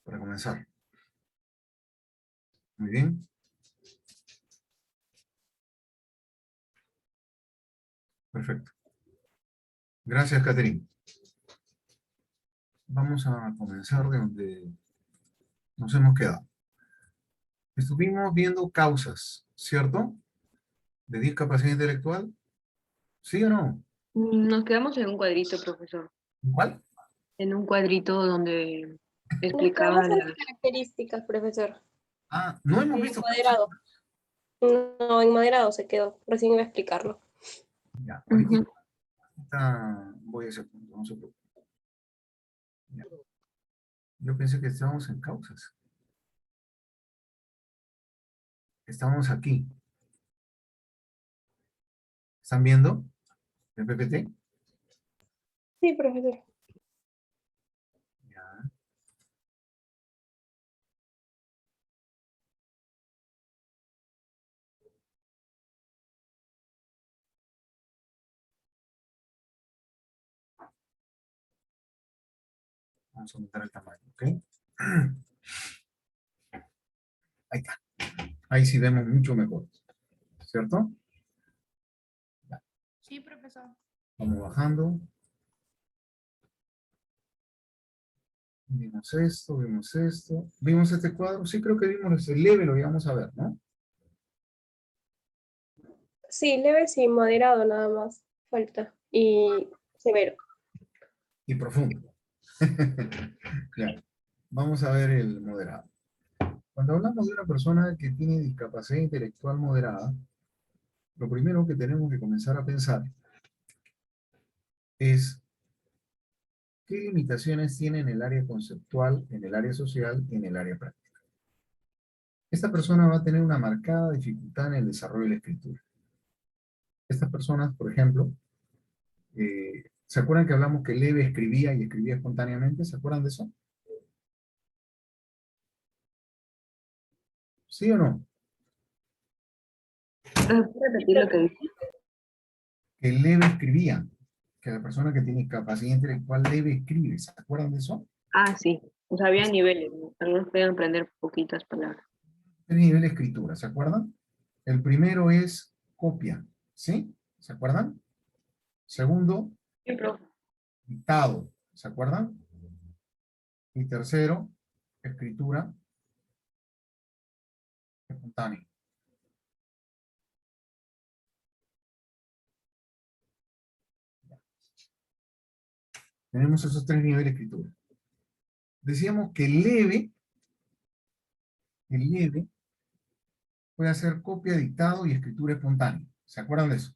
para comenzar. Muy bien. Perfecto. Gracias, Catherine. Vamos a comenzar de donde nos hemos quedado. Estuvimos viendo causas, ¿cierto? De discapacidad intelectual. ¿Sí o no? Nos quedamos en un cuadrito, profesor. ¿Cuál? En un cuadrito donde Nos explicaba quedamos en las... las características, profesor. Ah, no hemos En visto moderado. No, en moderado se quedó. Recién iba a explicarlo. Ya, Ujú. ahorita voy a ese punto, no se preocupe. Ya. Yo pensé que estábamos en causas. Estamos aquí. ¿Están viendo el PPT? Sí, profesor. Ya. Vamos a aumentar el tamaño, ¿ok? Ahí está. Ahí sí vemos mucho mejor, ¿cierto? Sí, profesor. Vamos bajando. Vimos esto, vimos esto. ¿Vimos este cuadro? Sí, creo que vimos el leve, lo íbamos a ver, ¿no? Sí, leve, sí, moderado nada más. Falta. Y severo. Y profundo. Claro. Vamos a ver el moderado. Cuando hablamos de una persona que tiene discapacidad intelectual moderada, lo primero que tenemos que comenzar a pensar es qué limitaciones tiene en el área conceptual, en el área social y en el área práctica. Esta persona va a tener una marcada dificultad en el desarrollo de la escritura. Estas personas, por ejemplo, ¿se acuerdan que hablamos que Leve escribía y escribía espontáneamente? ¿Se acuerdan de eso? ¿Sí o no? ¿Puedes repetir lo que dice? Que Leve escribía, que la persona que tiene capacidad intelectual Leve escribe. ¿Se acuerdan de eso? Ah, sí. O sea, había niveles, ¿no? Algunos podían aprender poquitas palabras. El nivel de escritura, ¿se acuerdan? El primero es copia, ¿sí? ¿Se acuerdan? Segundo, Sí, profe. dictado, ¿se acuerdan? Y tercero, escritura espontánea. Tenemos esos tres niveles de escritura. Decíamos que el leve puede hacer copia, dictado y escritura espontánea. ¿Se acuerdan de eso?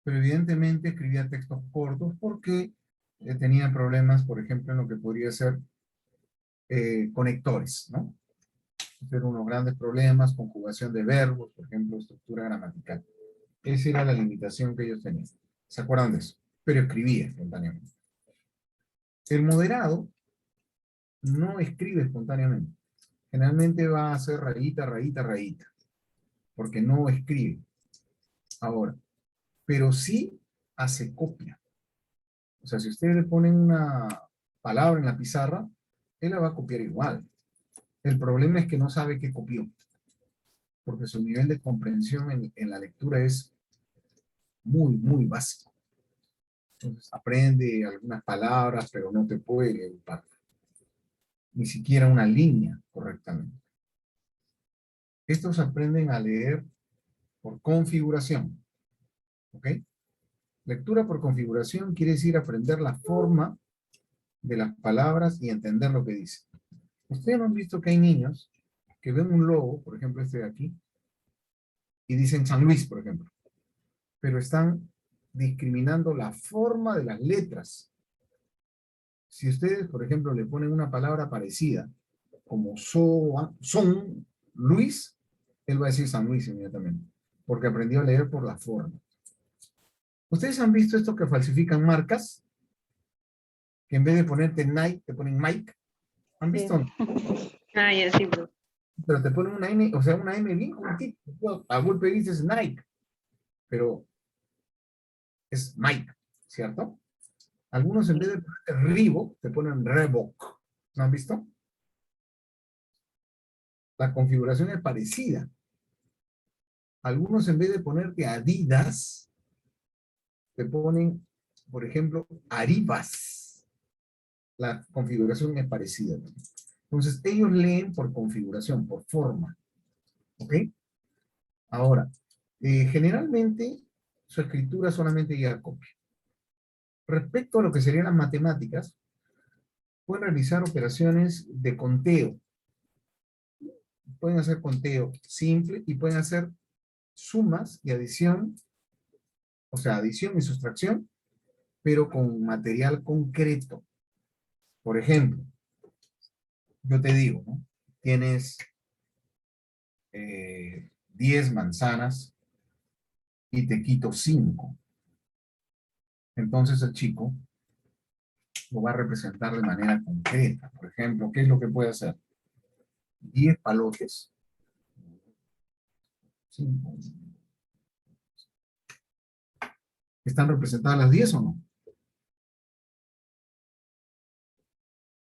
Pero evidentemente escribía textos cortos porque tenía problemas, por ejemplo, en lo que podría ser conectores, ¿no? Pero unos grandes problemas, conjugación de verbos, por ejemplo, estructura gramatical. Esa era la limitación que ellos tenían. ¿Se acuerdan de eso? Pero escribía espontáneamente. El moderado no escribe espontáneamente. Generalmente va a hacer rayita, rayita, rayita, porque no escribe. Ahora, pero sí hace copia. O sea, si ustedes le ponen una palabra en la pizarra, él la va a copiar igual. El problema es que no sabe qué copió, porque su nivel de comprensión en la lectura es muy, muy básico. Entonces, aprende algunas palabras, pero no te puede leer un párrafo. Ni siquiera una línea correctamente. Estos aprenden a leer por configuración. ¿Ok? Lectura por configuración quiere decir aprender la forma de las palabras y entender lo que dice. Ustedes no han visto que hay niños que ven un logo, por ejemplo este de aquí, y dicen San Luis, por ejemplo, pero están discriminando la forma de las letras. Si ustedes, por ejemplo, le ponen una palabra parecida, como son Luis, él va a decir San Luis inmediatamente, porque aprendió a leer por la forma. ¿Ustedes han visto estos que falsifican marcas? Que en vez de ponerte Nike, te ponen Mike. ¿Han visto? Ah, ya, sí, profe. Pero te ponen una N, o sea, una M bien cortita. A golpe dices Nike, pero es Mike, ¿cierto? Algunos en vez de ponerte Reebok, te ponen Reebok. ¿No han visto? La configuración es parecida. Algunos en vez de ponerte Adidas, te ponen, por ejemplo, Arribas. La configuración es parecida. Entonces, ellos leen por configuración, por forma. ¿Ok? Ahora, generalmente su escritura solamente llega copia. Respecto a lo que serían las matemáticas, pueden realizar operaciones de conteo. Pueden hacer conteo simple y pueden hacer sumas y adición, o sea, adición y sustracción, pero con material concreto. Por ejemplo, yo te digo, ¿no? Tienes 10 manzanas y te quito 5. Entonces el chico lo va a representar de manera concreta. Por ejemplo, ¿qué es lo que puede hacer? 10 palotes. 5. ¿Están representadas las 10 o no?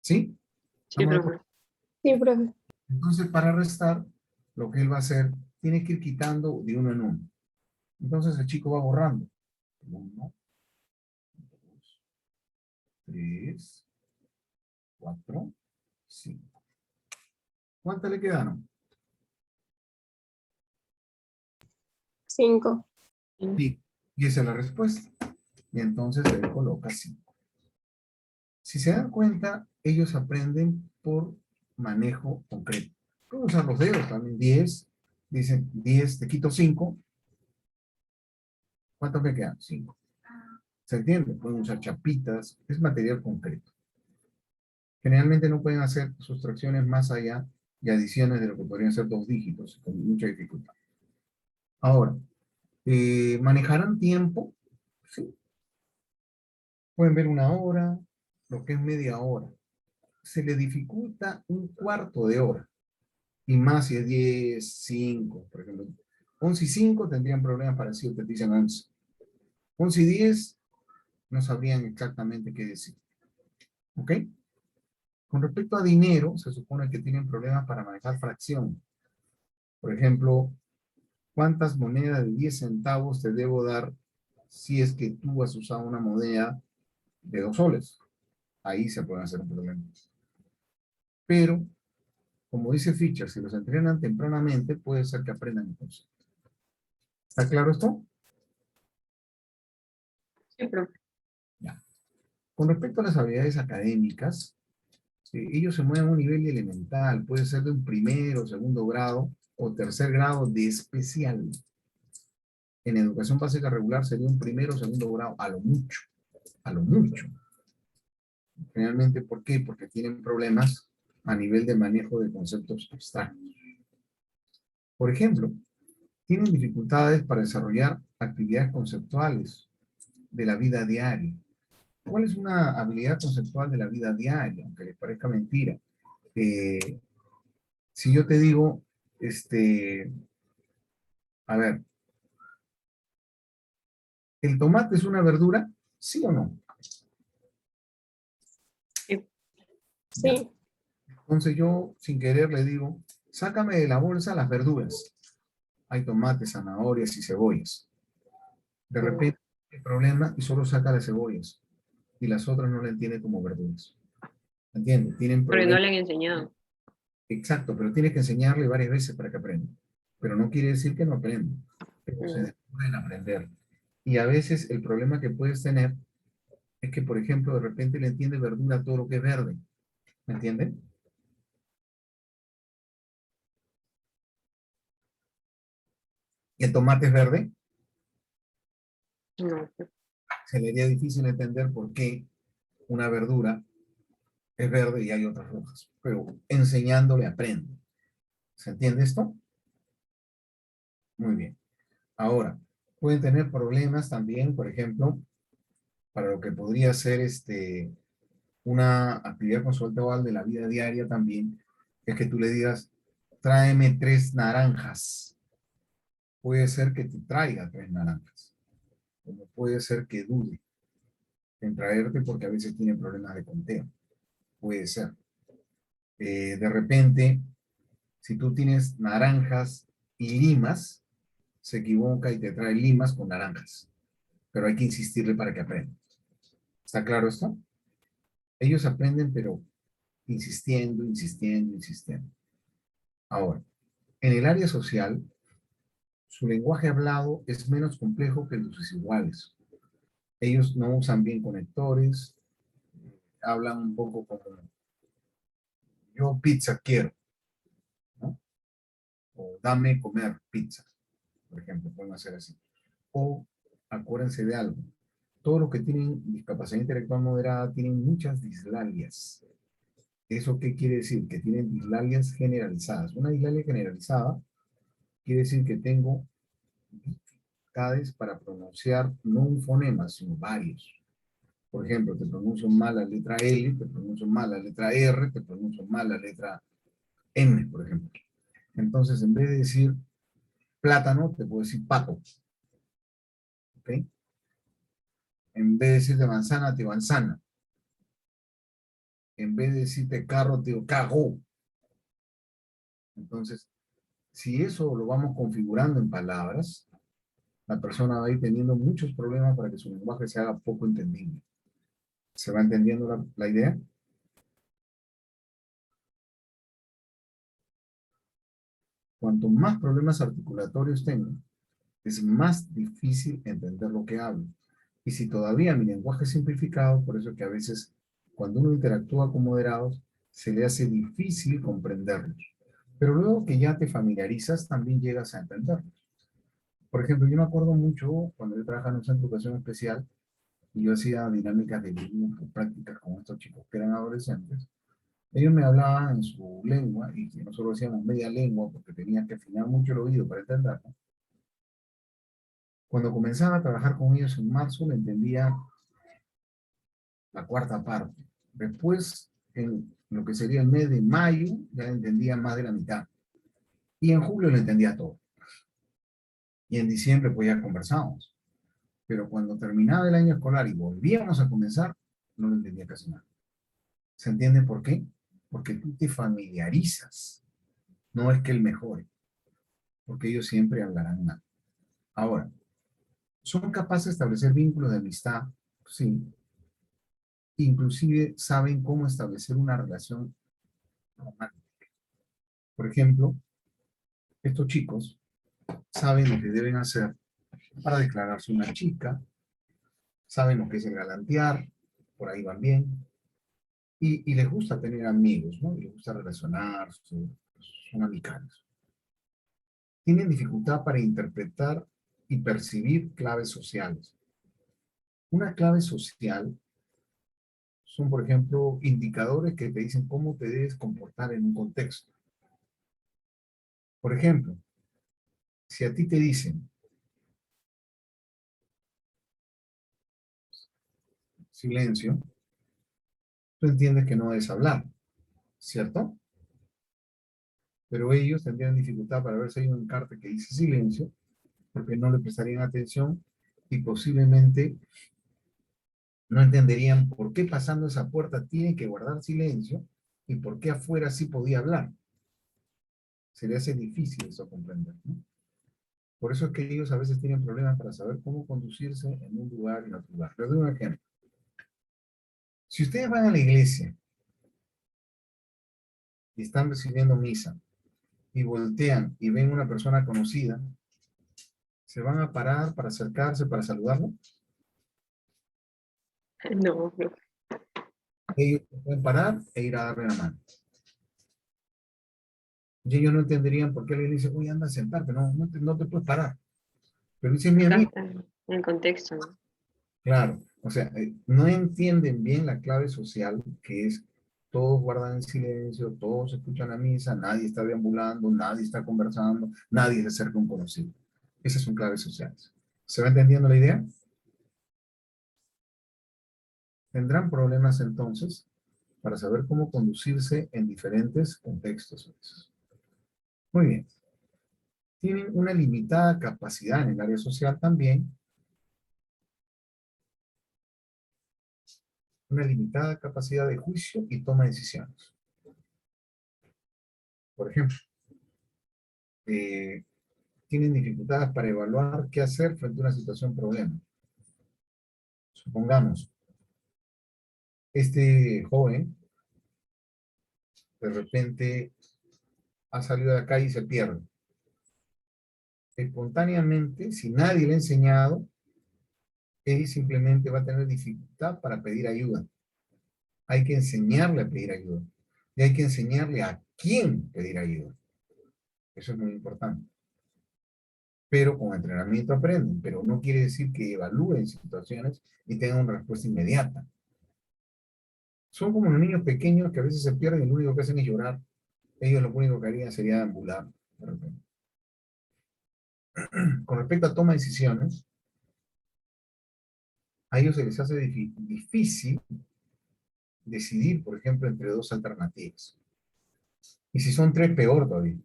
¿Sí? Sí, ¿Estamos de profe. acuerdo? Sí, profe. Entonces, para restar, lo que él va a hacer, tiene que ir quitando de uno en uno. Entonces el chico va borrando. 1, 2, 3, 4, 5. ¿Cuántas le quedaron? 5. Sí. Y esa es la respuesta. Y entonces él coloca 5. Si se dan cuenta, ellos aprenden por manejo concreto. Pueden usar los dedos también. 10. Dicen 10, te quito 5. ¿Cuántos me quedan? 5. ¿Se entiende? Pueden usar chapitas. Es material concreto. Generalmente no pueden hacer sustracciones más allá y adiciones de lo que podrían ser 2 dígitos, con mucha dificultad. Ahora, ¿manejarán tiempo? Sí. Pueden ver 1 hora, lo que es media hora. Se le dificulta 1/4 de hora. Y más si es 10, 5, por ejemplo. 11 y 5 tendrían problemas parecidos, te dicen 11. 11 y 10 no sabrían exactamente qué decir. ¿Ok? Con respecto a dinero, se supone que tienen problemas para manejar fracción. Por ejemplo, ¿cuántas monedas de 10 centavos te debo dar si es que tú has usado una moneda de 2 soles? Ahí se pueden hacer problemas. Pero, como dice Fischer, si los entrenan tempranamente, puede ser que aprendan el concepto. ¿Está claro esto? Sí, profe. Ya. Con respecto a las habilidades académicas, ellos se mueven a un nivel elemental, puede ser de un primero, segundo grado o tercer grado de especial. En educación básica regular sería un primero o segundo grado, a lo mucho, a lo mucho. Generalmente, ¿por qué? Porque tienen problemas a nivel de manejo de conceptos abstractos. Por ejemplo, tienen dificultades para desarrollar actividades conceptuales de la vida diaria. ¿Cuál es una habilidad conceptual de la vida diaria? Aunque les parezca mentira. Si yo te digo, a ver, ¿el tomate es una verdura? ¿Sí o no? Sí. Ya. Sí. Entonces yo, sin querer, le digo, sácame de la bolsa las verduras. Hay tomates, zanahorias y cebollas. De repente, el problema y solo saca las cebollas. Y las otras no la entiende como verduras. ¿Entiendes? Tienen Pero no problemas. le han enseñado. Exacto, pero tienes que enseñarle varias veces para que aprenda. Pero no quiere decir que no aprenda. Pero se Mm. demora en aprender. Y a veces el problema que puedes tener es que, por ejemplo, de repente le entiende verdura a todo lo que es verde. ¿Me entienden? Y el tomate es verde. No. Se le haría difícil entender por qué una verdura es verde y hay otras rojas. Pero enseñándole aprende. ¿Se entiende esto? Muy bien. Ahora, pueden tener problemas también, por ejemplo, para lo que podría ser una actividad conceptual de la vida diaria también, es que tú le digas, tráeme 3 naranjas. Puede ser que te traiga 3 naranjas. Como puede ser que dude en traerte porque a veces tiene problemas de conteo. Puede ser. De repente, Si tú tienes naranjas y limas, se equivoca y te trae limas con naranjas. Pero hay que insistirle para que aprenda. ¿Está claro esto? Ellos aprenden, pero insistiendo, insistiendo, insistiendo. Ahora, en el área social, su lenguaje hablado es menos complejo que el de sus iguales. Ellos no usan bien conectores, hablan un poco como yo pizza quiero, ¿no? O dame comer pizza, por ejemplo, pueden hacer así. O acuérdense de algo, todos los que tienen discapacidad intelectual moderada tienen muchas dislalias. ¿Eso qué quiere decir? Que tienen dislalias generalizadas. Una dislalia generalizada quiere decir que tengo dificultades para pronunciar no un fonema, sino varios. Por ejemplo, te pronuncio mal la letra L, te pronuncio mal la letra R, te pronuncio mal la letra M, por ejemplo. Entonces, en vez de decir plátano, te puedo decir pato. ¿Ok? En vez de decirte manzana, te digo manzana. En vez de decirte carro, te digo cago. Entonces, si eso lo vamos configurando en palabras, la persona va a ir teniendo muchos problemas para que su lenguaje se haga poco entendible. ¿Se va entendiendo la idea? Cuanto más problemas articulatorios tengo, es más difícil entender lo que hablo. Y si todavía mi lenguaje es simplificado, por eso es que a veces cuando uno interactúa con moderados, se le hace difícil comprenderlos. Pero luego que ya te familiarizas, también llegas a entenderlos. Por ejemplo, yo me acuerdo mucho cuando yo trabajaba en un centro de educación especial y yo hacía dinámicas de grupo, prácticas con estos chicos que eran adolescentes. Ellos me hablaban en su lengua y que nosotros hacíamos media lengua porque tenía que afinar mucho el oído para entenderlo. Cuando comenzaba a trabajar con ellos en marzo, le entendía la cuarta parte. Después, en lo que sería el mes de mayo, ya entendía más de la mitad. Y en julio le entendía todo. Y en diciembre, pues ya conversábamos. Pero cuando terminaba el año escolar y volvíamos a comenzar, no le entendía casi nada. ¿Se entiende por qué? Porque tú te familiarizas. No es que él mejore, porque ellos siempre hablarán mal. Ahora, ¿son capaces de establecer vínculos de amistad? Sí. Inclusive saben cómo establecer una relación romántica. Por ejemplo, estos chicos saben lo que deben hacer para declararse una chica, saben lo que es el galantear, por ahí van bien, y les gusta tener amigos, ¿no? Y les gusta relacionarse, son amicables. Tienen dificultad para interpretar y percibir claves sociales. Una clave social son, por ejemplo, indicadores que te dicen cómo te debes comportar en un contexto. Por ejemplo, si a ti te dicen silencio, tú entiendes que no debes hablar, ¿cierto? Pero ellos tendrían dificultad para ver si hay un encarte que dice silencio, porque no le prestarían atención y posiblemente no entenderían por qué pasando esa puerta tiene que guardar silencio y por qué afuera sí podía hablar. Se le hace difícil eso comprender, ¿no? Por eso es que ellos a veces tienen problemas para saber cómo conducirse en un lugar y en otro lugar. Les doy un ejemplo. Si ustedes van a la iglesia y están recibiendo misa y voltean y ven una persona conocida, ¿se van a parar para acercarse, para saludarlo? No, no. Ellos se pueden parar e ir a darle la mano. Y ellos no entenderían por qué alguien dice, uy, anda a sentarte, no te puedes parar. Pero dice mi Acá amigo, está en el contexto, ¿no? claro, o sea, no entienden bien la clave social que es todos guardan en silencio, todos escuchan la misa, nadie está deambulando, nadie está conversando, nadie se acerca a un conocido. Esas son claves sociales. ¿Se va entendiendo la idea? Tendrán problemas entonces para saber cómo conducirse en diferentes contextos. Muy bien. Tienen una limitada capacidad en el área social también, una limitada capacidad de juicio y toma de decisiones. Por ejemplo, tienen dificultades para evaluar qué hacer frente a una situación problema. Supongamos, este joven de repente ha salido de acá y se pierde. Espontáneamente, si nadie le ha enseñado, él simplemente va a tener dificultad para pedir ayuda. Hay que enseñarle a pedir ayuda. Y hay que enseñarle a quién pedir ayuda. Eso es muy importante. Pero con entrenamiento aprenden. Pero no quiere decir que evalúen situaciones y tengan una respuesta inmediata. Son como los niños pequeños que a veces se pierden y lo único que hacen es llorar. Ellos lo único que harían sería ambular. De repente. Con respecto a toma de decisiones, a ellos se les hace difícil decidir, por ejemplo, entre dos alternativas. Y si son tres, peor todavía.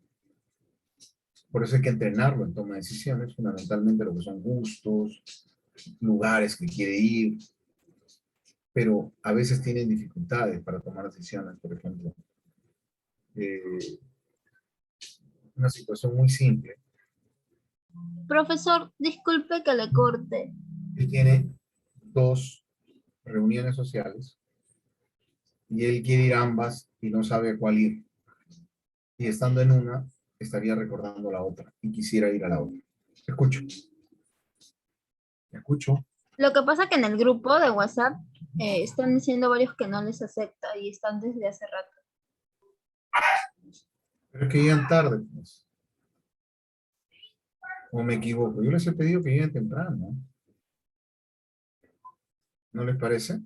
Por eso hay que entrenarlo en toma de decisiones, fundamentalmente lo que son gustos, lugares que quiere ir, pero a veces tienen dificultades para tomar decisiones, por ejemplo. Una situación muy simple. Profesor, disculpe que le corte. Él tiene dos reuniones sociales y él quiere ir a ambas y no sabe a cuál ir. Y estando en una, estaría recordando la otra y quisiera ir a la otra. Escucho. Escucho. Lo que pasa que en el grupo de WhatsApp están diciendo varios que no les acepta y están desde hace rato. Pero es que llegan tarde, pues. ¿O me equivoco? Yo les he pedido que lleguen temprano. ¿No les parece?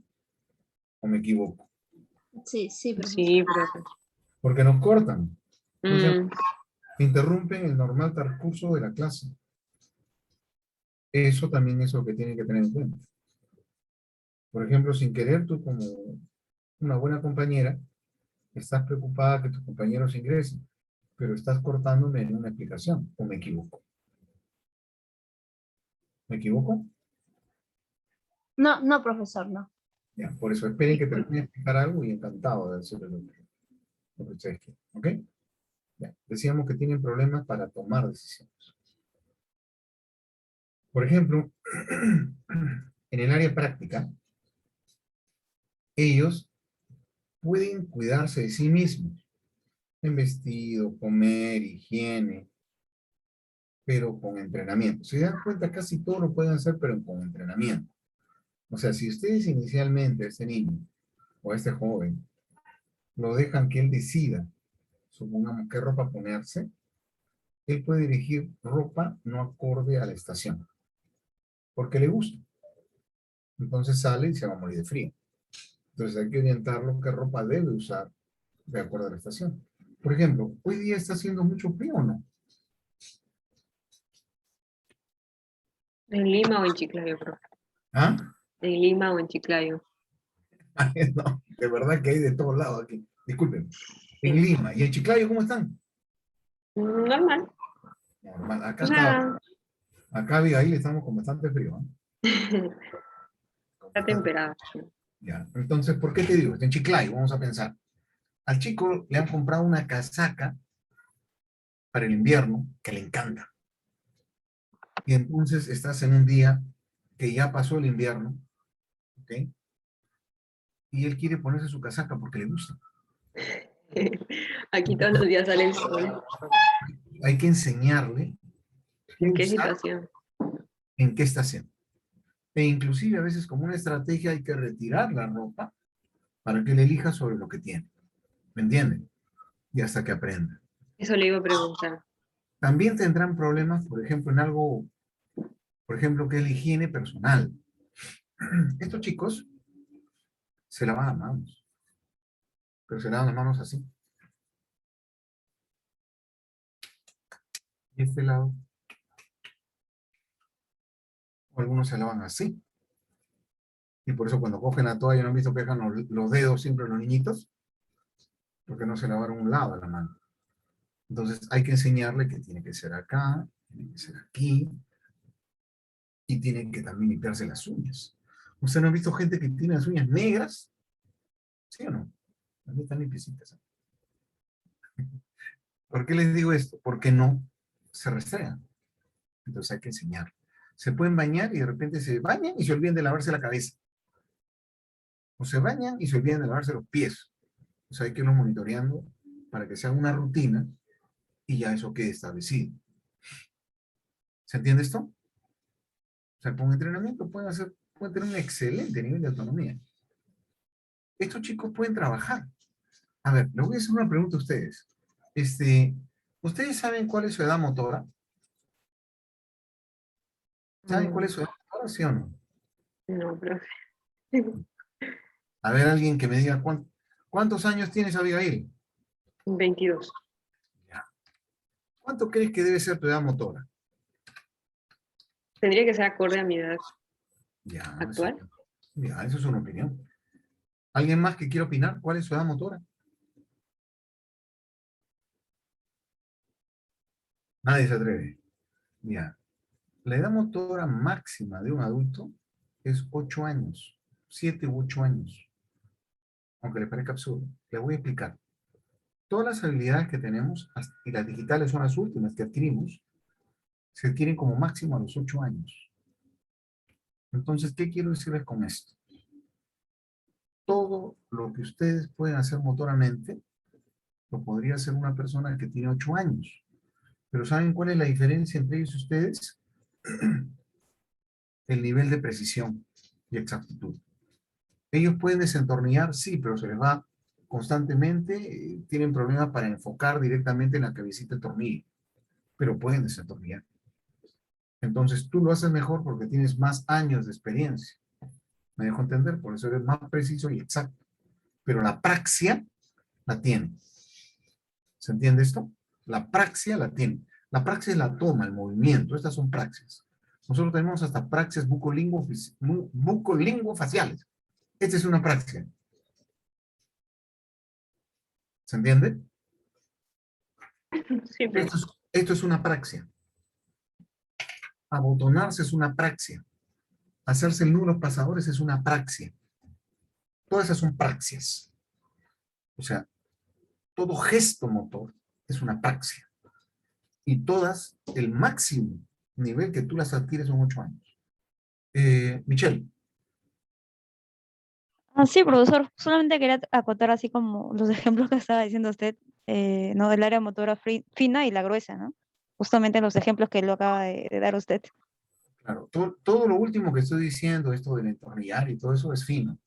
¿O me equivoco? Sí, sí, profesor. Sí, profe. Porque nos cortan. O sea, Mm, interrumpen el normal transcurso de la clase. Eso también es lo que tienen que tener en cuenta. Por ejemplo, sin querer, tú como una buena compañera, estás preocupada que tus compañeros ingresen, pero estás cortándome en una explicación, ¿o me equivoco? ¿Me equivoco? No, no, profesor, no. Ya, por eso esperen que termine de explicar algo y encantado de hacer lo que ustedes quieren, ¿ok? Ya, decíamos que tienen problemas para tomar decisiones. Por ejemplo, en el área práctica, ellos pueden cuidarse de sí mismos, en vestido, comer, higiene, pero con entrenamiento. Se dan cuenta, casi todo lo pueden hacer, pero con entrenamiento. O sea, si ustedes inicialmente a este niño o a este joven lo dejan que él decida, supongamos qué ropa ponerse, él puede elegir ropa no acorde a la estación, porque le gusta. Entonces sale y se va a morir de frío. Entonces hay que orientarlo qué ropa debe usar de acuerdo a la estación. Por ejemplo, hoy día está haciendo mucho frío, ¿o no? ¿En Lima o en Chiclayo, profe? ¿Ah? ¿En Lima o en Chiclayo? No, de verdad que hay de todos lados aquí. Disculpen. En Sí. Lima y en Chiclayo, ¿cómo están? Normal. Normal. O sea, Acá Abigail estamos con bastante frío, ¿eh? Con está bastante- temperada. Ya. Entonces, ¿por qué te digo? Está en Chiclayo, vamos a pensar. Al chico le han comprado una casaca para el invierno que le encanta. Y entonces estás en un día que ya pasó el invierno, ¿ok? Y él quiere ponerse su casaca porque le gusta. Aquí todos los días sale el sol. Hay que enseñarle qué ¿En qué usar, situación? en qué está haciendo. E inclusive a veces como una estrategia hay que retirar la ropa para que él elija sobre lo que tiene. ¿Me entienden? Y hasta que aprenda. Eso le iba a preguntar. También tendrán problemas, por ejemplo, en algo, por ejemplo, que es la higiene personal. Estos chicos se lavan las manos, pero se lavan las manos así. Y este lado, o algunos se lavan así. Y por eso cuando cogen la toalla, ¿no han visto que dejan los dedos siempre los niñitos? Porque no se lavaron un lado de la mano. Entonces hay que enseñarle que tiene que ser acá, tiene que ser aquí, y tiene que también limpiarse las uñas. ¿Usted no ha visto gente que tiene las uñas negras? ¿Sí o no? También están limpiecitas. ¿Por qué les digo esto? Porque no se restregan. Entonces hay que enseñar. Se pueden bañar y de repente se bañan y se olvidan de lavarse la cabeza. O se bañan y se olvidan de lavarse los pies. O sea, hay que irlos monitoreando para que sea una rutina y ya eso quede establecido. ¿Se entiende esto? O sea, con entrenamiento pueden tener un excelente nivel de autonomía. Estos chicos pueden trabajar. A ver, les voy a hacer una pregunta a ustedes. ¿Ustedes saben cuál es su edad motora? ¿Saben cuál es su edad motora, sí o no? No, profe. A ver, alguien que me diga cuántos años tienes, Abigail. 22. Ya. ¿Cuánto crees que debe ser tu edad motora? Tendría que ser acorde a mi edad Ya, actual. ya, eso es una opinión. ¿Alguien más que quiera opinar? ¿Cuál es su edad motora? Nadie se atreve. Ya. La edad motora máxima de un adulto es 8 años, 7 u 8 años. Aunque les parezca absurdo. Les voy a explicar. Todas las habilidades que tenemos, y las digitales son las últimas que adquirimos, se adquieren como máximo a los 8 años. Entonces, ¿qué quiero decirles con esto? Todo lo que ustedes pueden hacer motoramente, lo podría hacer una persona que tiene 8 años. Pero ¿saben cuál es la diferencia entre ellos y ustedes? El nivel de precisión y exactitud. Ellos pueden desentornillar, sí, pero se les va constantemente, tienen problemas para enfocar directamente en la cabecita el tornillo, pero pueden desentornillar. Entonces tú lo haces mejor porque tienes más años de experiencia. ¿Me dejo entender? Por eso eres más preciso y exacto. Pero la praxia la tiene. ¿Se entiende esto? La praxia la tiene. La praxia es la toma, el movimiento. Estas son praxias. Nosotros tenemos hasta praxias bucolinguofaciales. Esta es una praxia. ¿Se entiende? Sí, profe. Esto es una praxia. Abotonarse es una praxia. Hacerse el nudo a los pasadores es una praxia. Todas esas son praxias. O sea, todo gesto motor es una praxia. Y todas, el máximo nivel que tú las adquieres son 8 años. Michelle. Sí, profesor, solamente quería acotar así como los ejemplos que estaba diciendo usted, ¿no? El área motora fina y la gruesa, ¿no? Justamente los ejemplos que lo acaba de dar usted. Claro, todo lo último que estoy diciendo, esto del entornillar y todo eso es fino.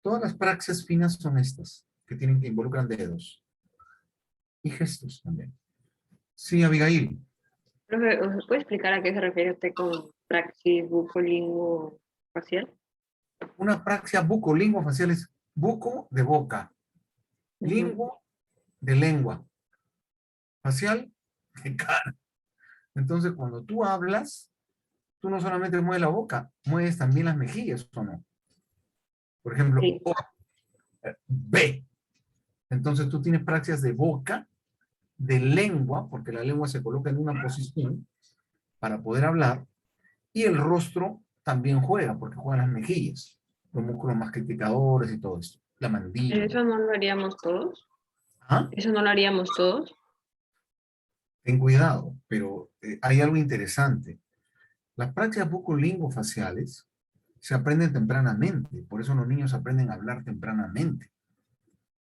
Todas las praxias finas son estas, que involucran dedos y gestos también. Sí, Abigail. Profe, ¿os puede explicar a qué se refiere usted con praxis bucolingo facial? Una praxia bucolinguofacial es buco de boca, Ujú. linguo de lengua, facial de cara. Entonces, cuando tú hablas, tú no solamente mueves la boca, mueves también las mejillas, ¿o no? Por ejemplo, Sí. O, B. Entonces, tú tienes praxias de boca, de lengua, porque la lengua se coloca en una posición para poder hablar, y el rostro también juega, porque juegan las mejillas, los músculos más criticadores y todo esto, la mandíbula. ¿Eso no lo haríamos todos? ¿Ah? ¿Eso no lo haríamos todos? Ten cuidado, pero hay algo interesante. Las prácticas bucolingofaciales se aprenden tempranamente, por eso los niños aprenden a hablar tempranamente.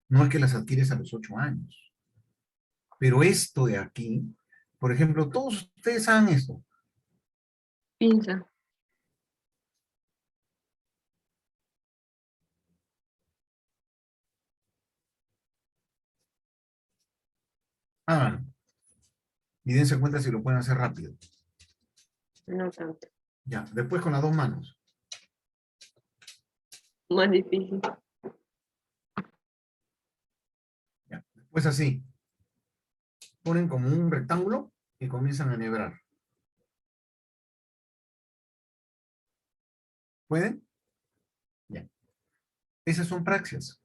No es que las adquieres a los 8 años. Pero esto de aquí, por ejemplo, todos ustedes saben esto. Pinza. Háganlo. Y dense cuenta si lo pueden hacer rápido. No tanto. Ya, después con las dos manos. Más difícil. Ya. Después así. Ponen como un rectángulo y comienzan a enhebrar. ¿Pueden? Ya. Esas son praxias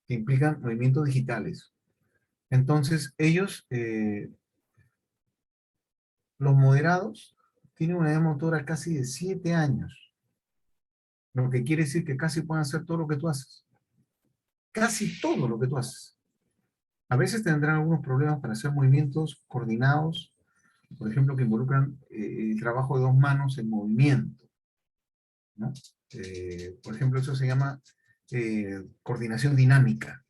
que implican movimientos digitales. Entonces, ellos, los moderados, tienen una edad motora casi de 7 años. Lo que quiere decir que casi pueden hacer todo lo que tú haces. Casi todo lo que tú haces. A veces tendrán algunos problemas para hacer movimientos coordinados por ejemplo, que involucran el trabajo de dos manos en movimiento, ¿no? Por ejemplo, eso se llama coordinación dinámica.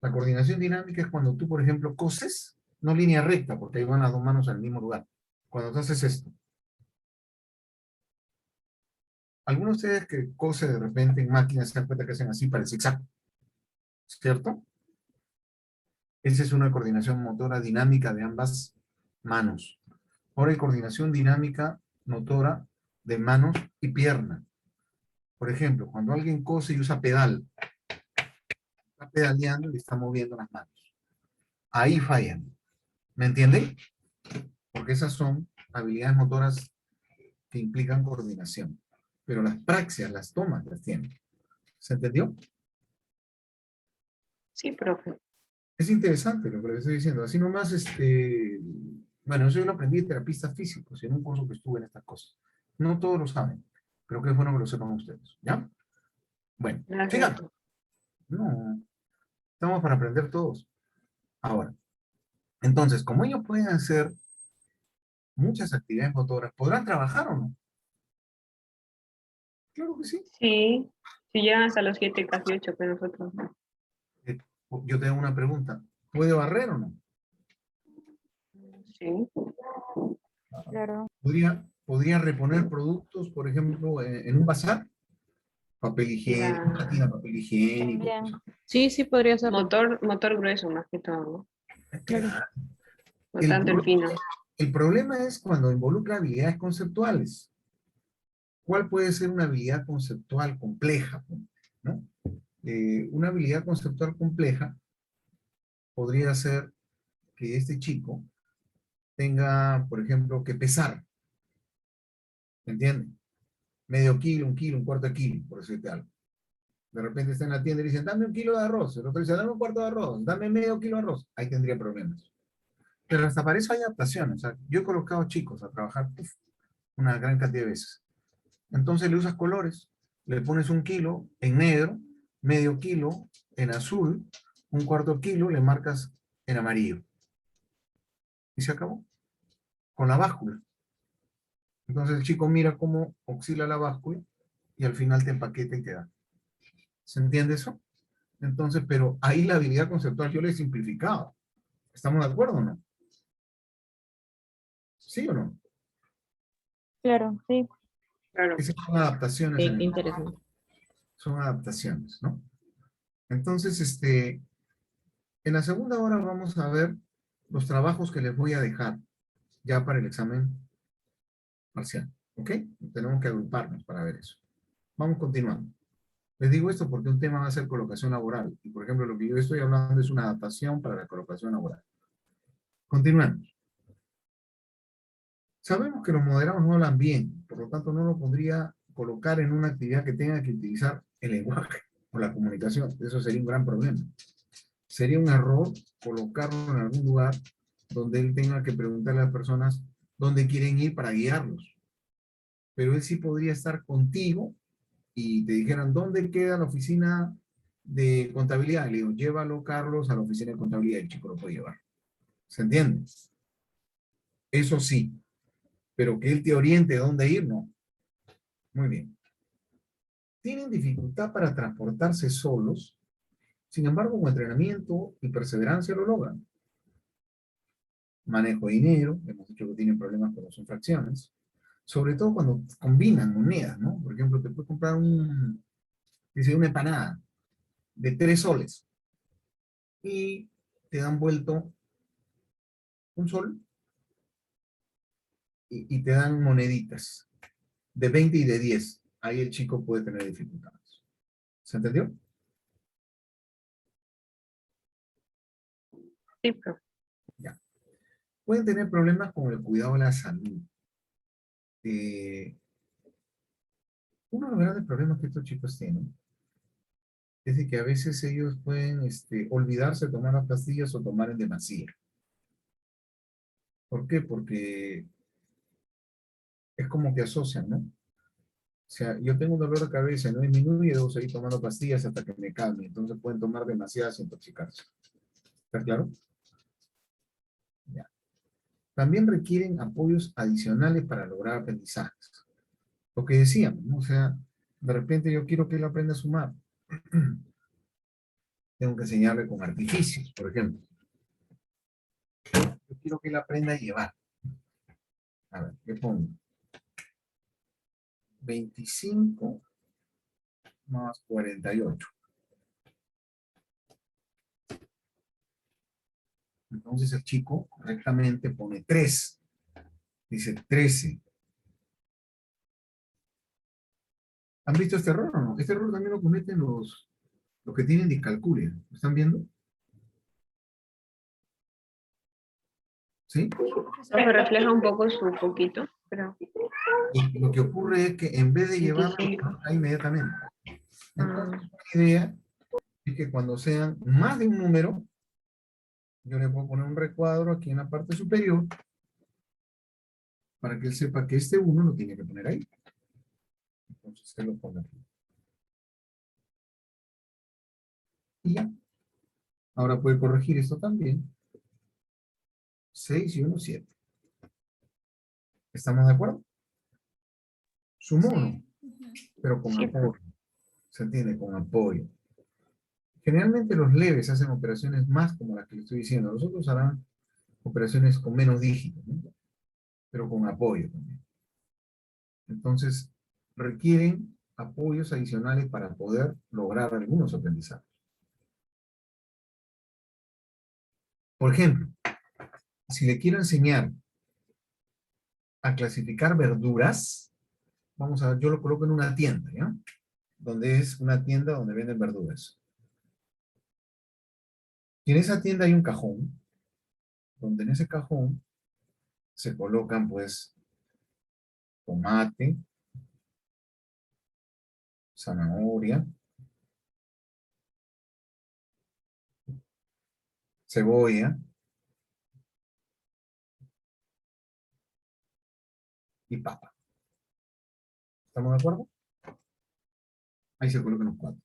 La coordinación dinámica es cuando tú, por ejemplo, coses, no línea recta, porque ahí van las dos manos al mismo lugar. Cuando tú haces esto. Algunos de ustedes que cosen de repente en máquinas se dan cuenta que hacen así para el zigzag, ¿cierto? Esa es una coordinación motora dinámica de ambas manos. Ahora hay coordinación dinámica motora de manos y pierna. Por ejemplo, cuando alguien cose y usa pedal, está pedaleando y está moviendo las manos. Ahí fallan. ¿Me entienden? Porque esas son habilidades motoras que implican coordinación. Pero las praxias, las tomas, las tienen. ¿Se entendió? Sí, profe. Es interesante lo que les estoy diciendo. Así nomás, bueno, eso yo lo aprendí de terapistas físicos, en un curso que estuve en estas cosas. No todos lo saben, pero que es bueno que lo sepan ustedes, ¿ya? Bueno, Gracias. sigan. No, estamos para aprender todos. Ahora, entonces, como ellos pueden hacer muchas actividades motoras, ¿podrán trabajar o no? Claro que sí. Sí, si llegan hasta los 7, casi 8, pero nosotros no. Eh, Yo tengo una pregunta. ¿Puede barrer o no? Sí. Claro. ¿Podría reponer productos, por ejemplo, en un bazar? Papel higiénico, Ya. una tina de papel higiénico. También. Sí, sí, podría ser. Motor grueso más que todo, Claro. ¿no? No El, tanto el pro- fino. el problema es cuando involucra habilidades conceptuales. ¿Cuál puede ser una habilidad conceptual compleja? ¿No? Una habilidad conceptual compleja podría ser que este chico tenga, por ejemplo, que pesar. ¿Me entienden? Medio kilo, un kilo, un cuarto de kilo, por decirte algo. De repente está en la tienda y dicen, dame un kilo de arroz. El otro dice, dame un cuarto de arroz, dame medio kilo de arroz. Ahí tendría problemas. Pero hasta para eso hay adaptaciones. O sea, yo he colocado chicos a trabajar una gran cantidad de veces. Entonces le usas colores, le pones un kilo en negro, medio kilo en azul, un cuarto kilo le marcas en amarillo. Y se acabó. Con la báscula. Entonces el chico mira cómo oscila la báscula y al final te empaqueta y te da. ¿Se entiende eso? Entonces, pero ahí la habilidad conceptual yo le he simplificado. ¿Estamos de acuerdo o no? ¿Sí o no? Claro, sí. Claro. Esas son adaptaciones en Qué el interesante. son adaptaciones, ¿no? Entonces, en la segunda hora vamos a ver los trabajos que les voy a dejar ya para el examen parcial, ¿ok? Tenemos que agruparnos para ver eso. Vamos continuando. Les digo esto porque un tema va a ser colocación laboral. Y, por ejemplo, lo que yo estoy hablando es una adaptación para la colocación laboral. Continuamos. Sabemos que los moderados no hablan bien, por lo tanto no lo podría colocar en una actividad que tenga que utilizar el lenguaje o la comunicación. Eso sería un gran problema. Sería un error colocarlo en algún lugar donde él tenga que preguntarle a las personas dónde quieren ir para guiarlos. Pero él sí podría estar contigo y te dijeran, ¿dónde queda la oficina de contabilidad? Le digo, llévalo, Carlos, a la oficina de contabilidad. El chico lo puede llevar. ¿Se entiende? Eso sí, pero que él te oriente a dónde ir, no. Muy bien. Tienen dificultad para transportarse solos, sin embargo, con entrenamiento y perseverancia lo logran. Manejo de dinero, hemos dicho que tienen problemas con las infracciones, sobre todo cuando combinan monedas, ¿no? Por ejemplo, te puedes comprar dice, una empanada de 3 soles y te dan vuelto un sol y te dan moneditas de 20 y de 10. Ahí el chico puede tener dificultades. ¿Se entendió? Sí, profe. Ya. Pueden tener problemas con el cuidado de la salud. Uno de los grandes problemas que estos chicos tienen es de que a veces ellos pueden olvidarse de tomar las pastillas o tomar en demasía. ¿Por qué? Porque es como que asocian, ¿no? O sea, yo tengo un dolor de cabeza, no disminuye, debo seguir tomando pastillas hasta que me calme. Entonces pueden tomar demasiadas e intoxicarse. ¿Está claro? Ya. también requieren apoyos adicionales para lograr aprendizajes. Lo que decíamos, ¿no? O sea, de repente yo quiero que él aprenda a sumar. Tengo que enseñarle con artificios, por ejemplo. Yo quiero que él aprenda a llevar. A ver, ¿qué pongo? 25 más 48. Entonces el chico correctamente pone 3. Dice 13. ¿Han visto este error o no? Este error también lo cometen los que tienen discalculia. ¿Lo están viendo? ¿Sí? Eso me refleja un poco su poquito, pero... Y lo que ocurre es que en vez de llevarlo inmediatamente. Entonces, la idea es que cuando sean más de un número, yo le puedo poner un recuadro aquí en la parte superior para que él sepa que este 1 lo tiene que poner ahí. Entonces se lo pone aquí. Y ya. Ahora puede corregir esto también. 6 y 1, 7. ¿Estamos de acuerdo? Sumó, ¿no? Pero con apoyo. ¿Se entiende? Con apoyo. Generalmente los leves hacen operaciones más como las que le estoy diciendo. Los otros harán operaciones con menos dígitos, ¿no? Pero con apoyo también. Entonces, requieren apoyos adicionales para poder lograr algunos aprendizajes. Por ejemplo, si le quiero enseñar a clasificar verduras, vamos a ver, yo lo coloco en una tienda, ¿ya? Donde es una tienda donde venden verduras. Y en esa tienda hay un cajón, donde en ese cajón se colocan, pues, tomate, zanahoria, cebolla y papa. ¿Estamos de acuerdo? Ahí se colocan los 4.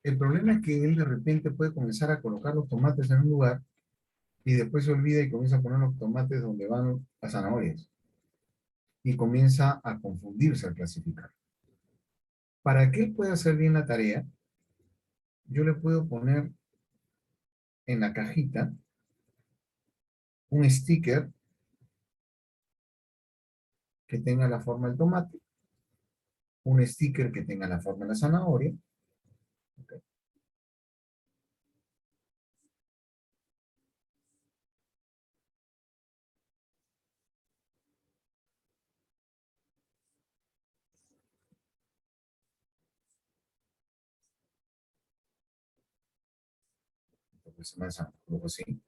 El problema es que él de repente puede comenzar a colocar los tomates en un lugar y después se olvida y comienza a poner los tomates donde van las zanahorias. Y comienza a confundirse al clasificar. Para que él pueda hacer bien la tarea, yo le puedo poner en la cajita un sticker que tenga la forma del tomate, un sticker que tenga la forma de la zanahoria. Okay. Entonces, manzana, luego así.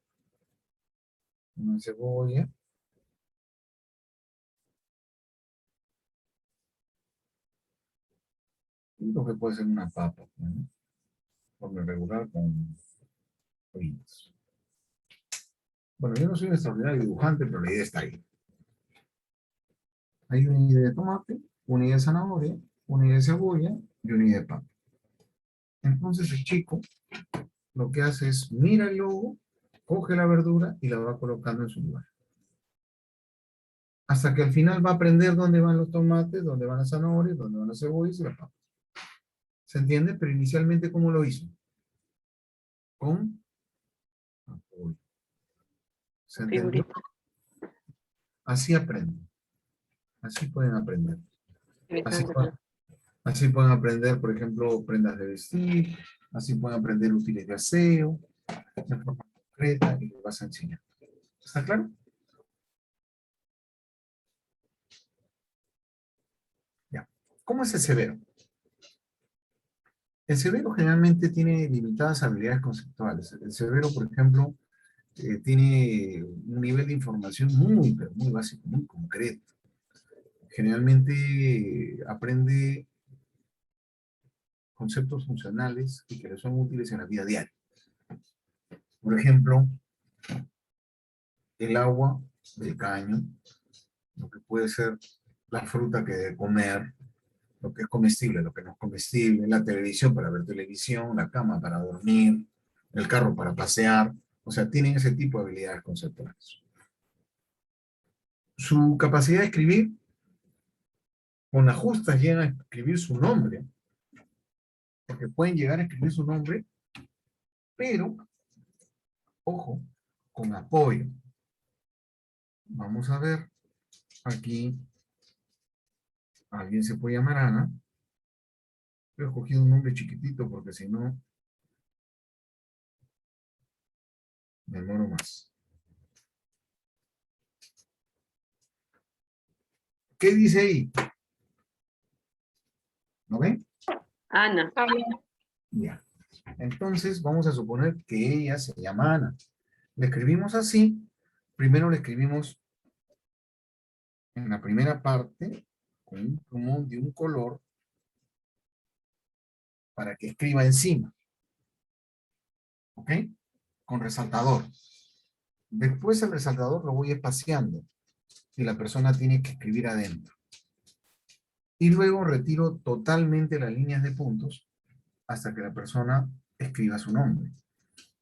Una cebolla. Y lo que puede ser una papa, ¿no? Por lo regular con hojitas. Bueno, yo no soy un extraordinario dibujante, pero la idea está ahí. Hay una idea de tomate, una idea de zanahoria, una idea de cebolla y una idea de papa. Entonces el chico lo que hace es mira el logo, coge la verdura y la va colocando en su lugar. Hasta que al final va a aprender dónde van los tomates, dónde van las zanahorias, dónde van las cebollas y las papas. ¿Se entiende? Pero inicialmente, ¿cómo lo hizo? Con apoyo. ¿Se entendió? Así aprenden. Así pueden aprender. Así pueden aprender, por ejemplo, prendas de vestir, así pueden aprender útiles de aseo, de forma concreta, y les vas a enseñar. ¿Está claro? Ya. ¿Cómo es el severo? El severo generalmente tiene limitadas habilidades conceptuales. El severo, por ejemplo, tiene un nivel de información muy, pero muy básico, muy concreto. Generalmente aprende conceptos funcionales y que le son útiles en la vida diaria. Por ejemplo, el agua del caño, lo que puede ser la fruta que debe comer, lo que es comestible, lo que no es comestible, la televisión para ver televisión, la cama para dormir, el carro para pasear. O sea, tienen ese tipo de habilidades conceptuales. Su capacidad de escribir, con las justas llegan a escribir su nombre, porque pueden llegar a escribir su nombre, pero, ojo, con apoyo. Vamos a ver, aquí, alguien se puede llamar Ana. He escogido un nombre chiquitito porque si no, me demoro más. ¿Qué dice ahí? ¿No ven? Ana. Ya. Entonces vamos a suponer que ella se llama Ana. Le escribimos así. Primero le escribimos en la primera parte con un plumón de un color para que escriba encima. ¿Ok? Con resaltador. Después el resaltador lo voy espaciando y la persona tiene que escribir adentro. Y luego retiro totalmente las líneas de puntos hasta que la persona escriba su nombre.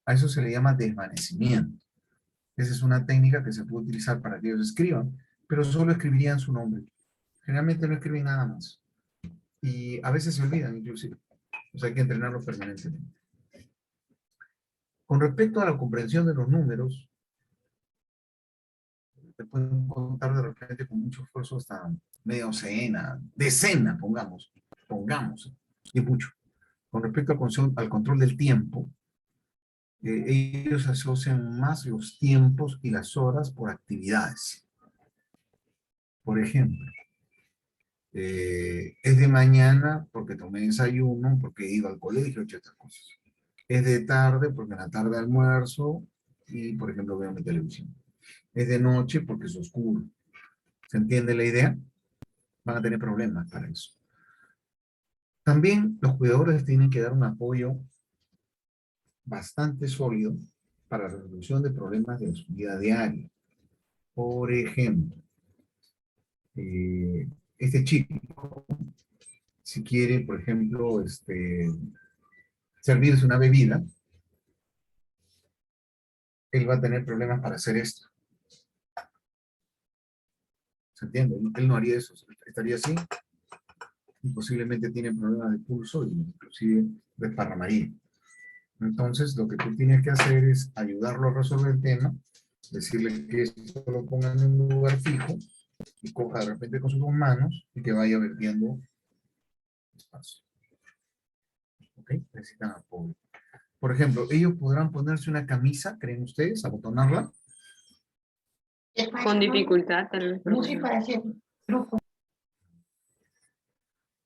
A eso se le llama desvanecimiento. Esa es una técnica que se puede utilizar para que ellos escriban, pero solo escribirían su nombre. Generalmente no escriben nada más. Y a veces se olvidan inclusive. O sea, hay que entrenarlos permanentemente. Con respecto a la comprensión de los números, te pueden contar de repente con mucho esfuerzo hasta media docena, decena, pongamos, y mucho. Con respecto al control del tiempo, ellos asocian más los tiempos y las horas por actividades. Por ejemplo, es de mañana porque tomé desayuno, porque he ido al colegio, entre otras cosas. Es de tarde porque en la tarde almuerzo y, por ejemplo, veo mi televisión. Es de noche porque es oscuro. ¿Se entiende la idea? Van a tener problemas para eso. También los cuidadores tienen que dar un apoyo bastante sólido para la resolución de problemas de su vida diaria. Por ejemplo, este chico, si quiere, por ejemplo, servirse una bebida, él va a tener problemas para hacer esto. ¿Se entiende? Él no haría eso, estaría así, y posiblemente tiene problemas de pulso, y inclusive desparramaría. Entonces, lo que tú tienes que hacer es ayudarlo a resolver el tema, decirle que esto lo pongan en un lugar fijo, y coja de repente con sus dos manos, y que vaya vertiendo espacio. ¿Ok? Necesitan apoyo. Por ejemplo, ellos podrán ponerse una camisa, ¿creen ustedes? Abotonarla. Con dificultad, tal vez.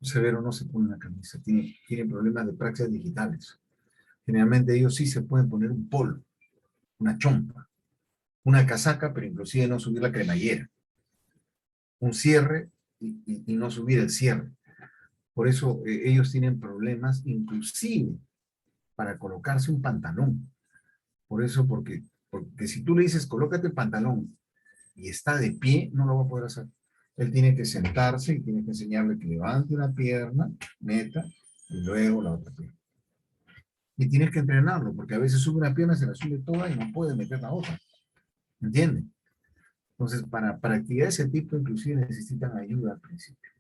Severo no se pone una camisa, tiene problemas de praxias digitales. Generalmente ellos sí se pueden poner un polo, una chompa, una casaca, pero inclusive no subir la cremallera, un cierre y no subir el cierre. Por eso ellos tienen problemas inclusive para colocarse un pantalón. Por eso, porque si tú le dices colócate el pantalón y está de pie, no lo va a poder hacer. Él tiene que sentarse y tiene que enseñarle que levante una pierna, meta, y luego la otra pierna. Y tienes que entrenarlo, porque a veces sube una pierna, se la sube toda y no puede meter la otra. ¿Entienden? Entonces, para actividades de ese tipo, inclusive necesitan ayuda al principio.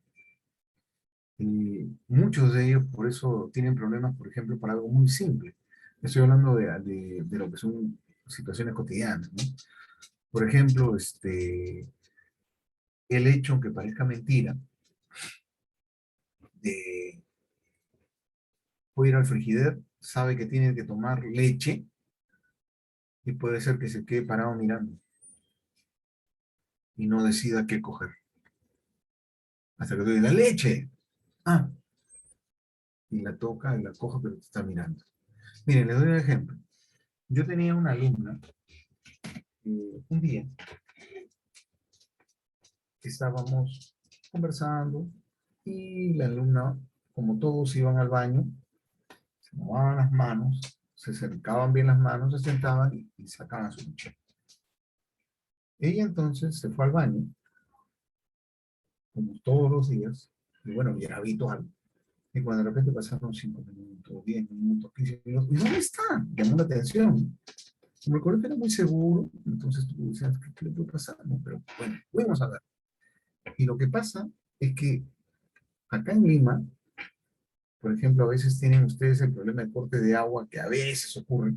Y muchos de ellos, por eso, tienen problemas, por ejemplo, para algo muy simple. Estoy hablando de lo que son situaciones cotidianas, ¿no? Por ejemplo, el hecho, aunque parezca mentira, de puede ir al frigider, sabe que tiene que tomar leche y puede ser que se quede parado mirando y no decida qué coger. Hasta que tú digas, leche. Ah. Y la toca y la coge, pero te está mirando. Miren, les doy un ejemplo. Yo tenía una alumna, un día, estábamos conversando y la alumna, como todos iban al baño, se lavaban las manos, se secaban bien las manos, se sentaban y sacaban su leche. Ella entonces se fue al baño, como todos los días, y bueno, y era habitual. Y cuando de repente pasaron 5 minutos, 10 minutos, 15 minutos, ¿y dónde está? Llamó la atención. Como el colegio era muy seguro, entonces tú decías, ¿qué le puede pasar? No, pero bueno, fuimos a ver. Y lo que pasa es que acá en Lima, por ejemplo, a veces tienen ustedes el problema de corte de agua que a veces ocurre,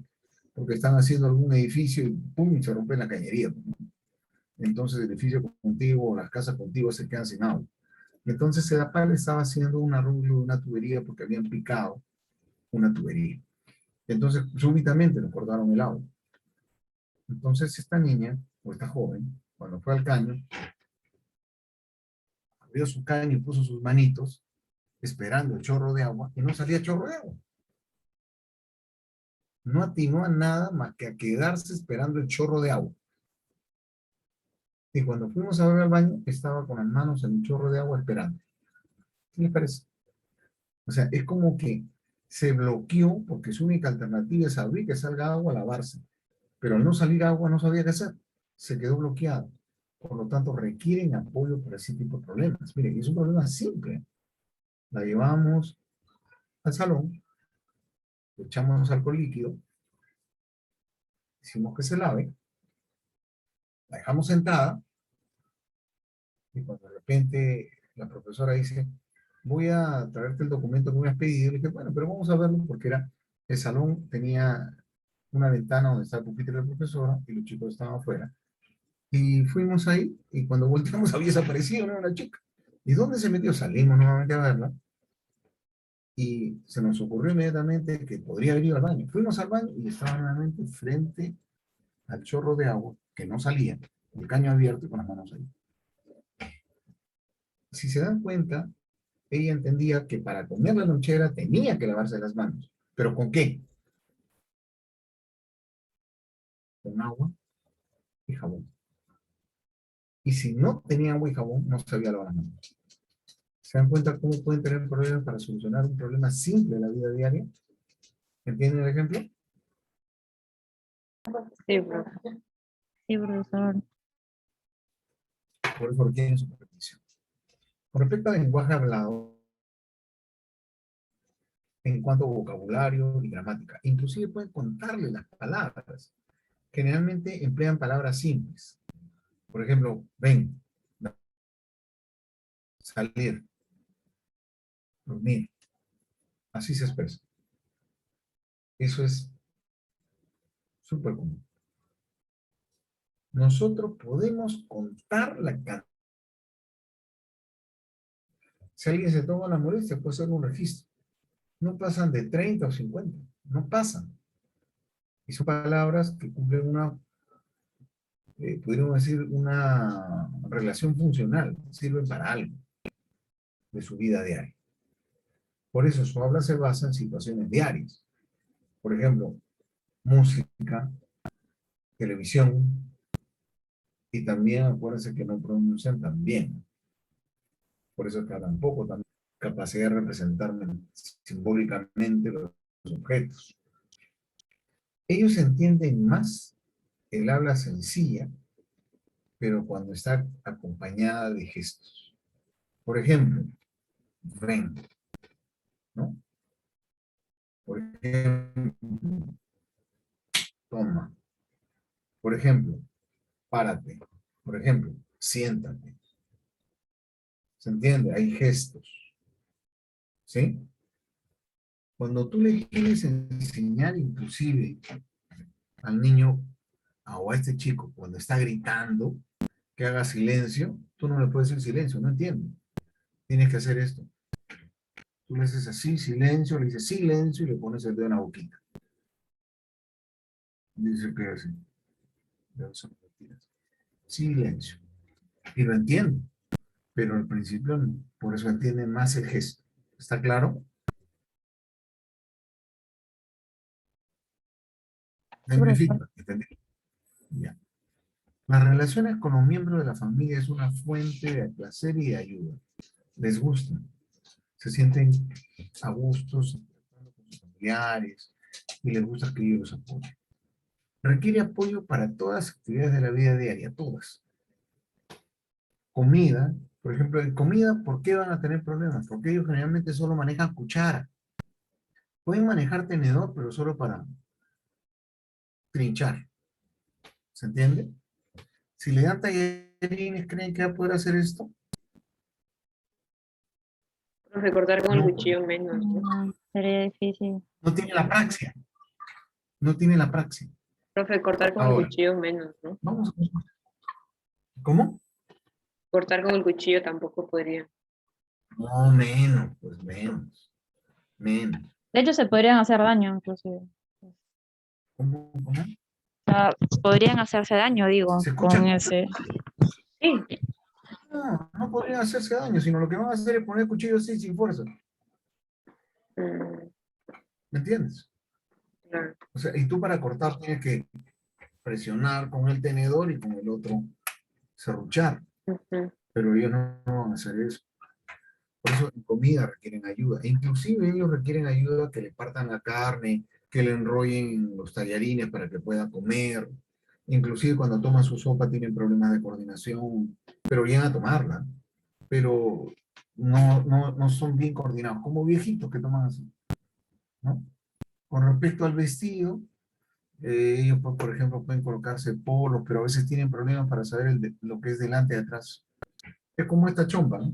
porque están haciendo algún edificio y ¡pum! Se rompe la cañería, ¿no? Entonces el edificio contigo o las casas contigo se quedan sin agua. Entonces Sedapal estaba haciendo un arreglo de una tubería porque habían picado una tubería. Entonces súbitamente le cortaron el agua. Entonces esta niña, o esta joven, cuando fue al caño, abrió su caño y puso sus manitos esperando el chorro de agua y no salía chorro de agua. No atinó a nada más que a quedarse esperando el chorro de agua. Y cuando fuimos a ver al baño, estaba con las manos en el chorro de agua esperando. ¿Qué les parece? O sea, es como que se bloqueó porque su única alternativa es abrir que salga agua a lavarse. Pero al no salir agua no sabía qué hacer. Se quedó bloqueado. Por lo tanto, requieren apoyo para ese tipo de problemas. Miren, es un problema simple. La llevamos al salón, le echamos alcohol líquido, hicimos que se lave, la dejamos sentada, y cuando de repente la profesora dice, voy a traerte el documento que me has pedido, le dije, bueno, pero vamos a verlo porque el salón tenía una ventana donde estaba el pupitre de la profesora y los chicos estaban afuera. Y fuimos ahí y cuando volteamos había desaparecido, ¿no? Una chica. ¿Y dónde se metió? Salimos nuevamente a verla y se nos ocurrió inmediatamente que podría haber ido al baño. Fuimos al baño y estaba nuevamente frente al chorro de agua que no salía, el caño abierto y con las manos ahí. Si se dan cuenta, ella entendía que para comer la lonchera tenía que lavarse las manos. ¿Pero con qué? Con agua y jabón. Y si no tenía agua y jabón, no sabía lavar las manos. ¿Se dan cuenta cómo pueden tener problemas para solucionar un problema simple de la vida diaria? ¿Entienden el ejemplo? Sí, profe. Sí, profesor. Por eso requieren su repetición. Con respecto al lenguaje hablado, en cuanto a vocabulario y gramática, inclusive pueden contarle las palabras. Generalmente emplean palabras simples. Por ejemplo, ven, salir, dormir. Así se expresa. Eso es súper común. Nosotros podemos contar la cantidad. Si alguien se toma la molestia, puede hacer un registro. No pasan de 30 o 50. No pasan. Y son palabras que cumplen una, podríamos decir, una relación funcional. Sirven para algo de su vida diaria. Por eso su habla se basa en situaciones diarias. Por ejemplo, música, televisión, y también acuérdense que no pronuncian tan bien. Por eso que hablan poco también. Capacidad de representar simbólicamente los objetos. Ellos entienden más el habla sencilla, pero cuando está acompañada de gestos. Por ejemplo, ven, ¿no? Por ejemplo, toma. Por ejemplo, párate. Por ejemplo, siéntate. ¿Se entiende? Hay gestos. ¿Sí? Cuando tú le quieres enseñar inclusive al niño o a este chico cuando está gritando que haga silencio, tú no le puedes decir silencio, no entiende. Tienes que hacer esto. Tú le dices así, silencio, le dices silencio y le pones el dedo en la boquita. Dice que así. Silencio. Y lo entiende, pero al principio no. Por eso entiende más el gesto. ¿Está claro? Sí, Denme profesor. feedback, ¿entendí? Ya. Las relaciones con los miembros de la familia es una fuente de placer y de ayuda. Les gusta. Se sienten a gustos con sus familiares y les gusta que ellos los apoyen. Requiere apoyo para todas las actividades de la vida diaria, todas. Comida, por ejemplo, en comida, ¿por qué van a tener problemas? Porque ellos generalmente solo manejan cuchara. Pueden manejar tenedor, pero solo para trinchar. ¿Se entiende? Si le dan tallerines, ¿creen que va a poder hacer esto? Profe, cortar con el No, cuchillo menos, ¿no? Sería difícil. no tiene la praxia. No tiene la praxia. Profe, cortar con el Ahora, cuchillo menos, ¿no? vamos a... ¿Cómo? Cortar con el cuchillo tampoco podría. No, menos, pues menos. Menos. De hecho, se podrían hacer daño, inclusive. ¿Cómo? ¿Cómo? O sea, podrían hacerse daño, digo, ¿Se escucha? con ese. Sí, No, no podrían hacerse daño, sino lo que van a hacer es poner el cuchillo así, sin fuerza. mm, ¿Me entiendes? claro. O sea, y tú para cortar tienes que presionar con el tenedor y con el otro serruchar. Ujú. Pero ellos no van a hacer eso. Por eso en comida requieren ayuda. E inclusive ellos requieren ayuda que le partan la carne, que le enrollen los tallarines para que pueda comer. Inclusive cuando toman su sopa tienen problemas de coordinación, pero llegan a tomarla. Pero no son bien coordinados, como viejitos que toman así, ¿no? Con respecto al vestido, ellos, pues, por ejemplo, pueden colocarse polos, pero a veces tienen problemas para saber lo que es delante y atrás. Es como esta chompa, ¿no?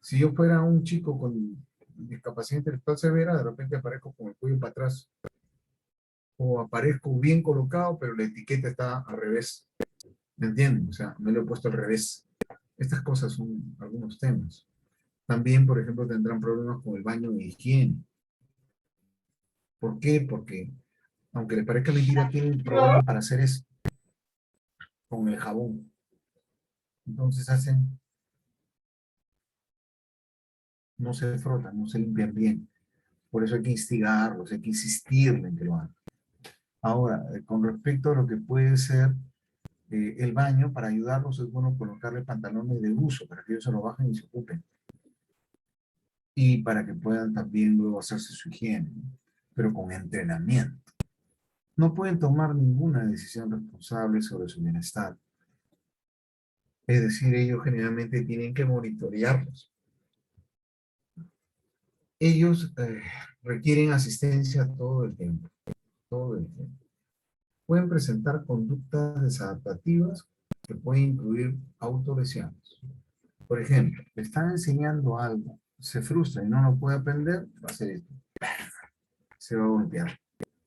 Si yo fuera un chico con discapacidad intelectual severa, de repente aparezco con el cuello para atrás, o aparezco bien colocado, pero la etiqueta está al revés. ¿Me entienden? O sea, me lo he puesto al revés. Estas cosas son algunos temas. También, por ejemplo, tendrán problemas con el baño de higiene. ¿Por qué? Porque, aunque les parezca mentira, tienen problemas para hacer eso con el jabón. Entonces no se frotan, no se limpian bien. Por eso hay que instigarlos, hay que insistirle en que lo hagan. Ahora, con respecto a lo que puede ser el baño, para ayudarlos es bueno colocarle pantalones de uso para que ellos se lo bajen y se ocupen. Y para que puedan también luego hacerse su higiene, ¿no? Pero con entrenamiento. No pueden tomar ninguna decisión responsable sobre su bienestar. Es decir, ellos generalmente tienen que monitorearlos. Ellos requieren asistencia todo el tiempo, todo el tiempo. Pueden presentar conductas desadaptativas que pueden incluir autolesiones. Por ejemplo, le están enseñando algo, se frustra y no lo puede aprender, va a hacer esto. Se va a golpear,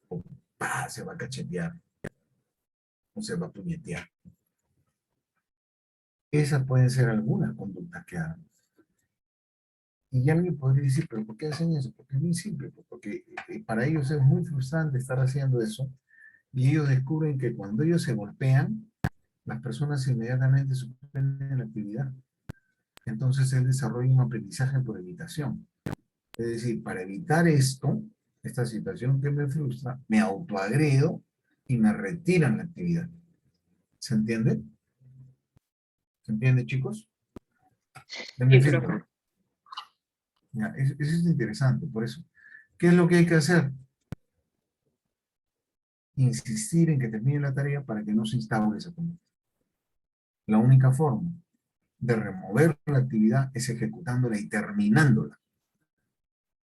o se va a cachetear, o se va a puñetear. Esas pueden ser algunas conductas que hagan. Y alguien podría decir, pero ¿por qué hacen eso? Porque es muy simple, pues, porque para ellos es muy frustrante estar haciendo eso, y ellos descubren que cuando ellos se golpean, las personas inmediatamente suspenden la actividad. Entonces él desarrolla un aprendizaje por evitación. Es decir, para evitar esto, esta situación que me frustra, me autoagredo y me retiran la actividad. ¿Se entiende? ¿Se entiende, chicos? Denme Sí, feedback. profe. Ya, eso es interesante, por eso. ¿Qué es lo que hay que hacer? Insistir en que termine la tarea para que no se instaure esa conducta. La única forma de remover la actividad es ejecutándola y terminándola.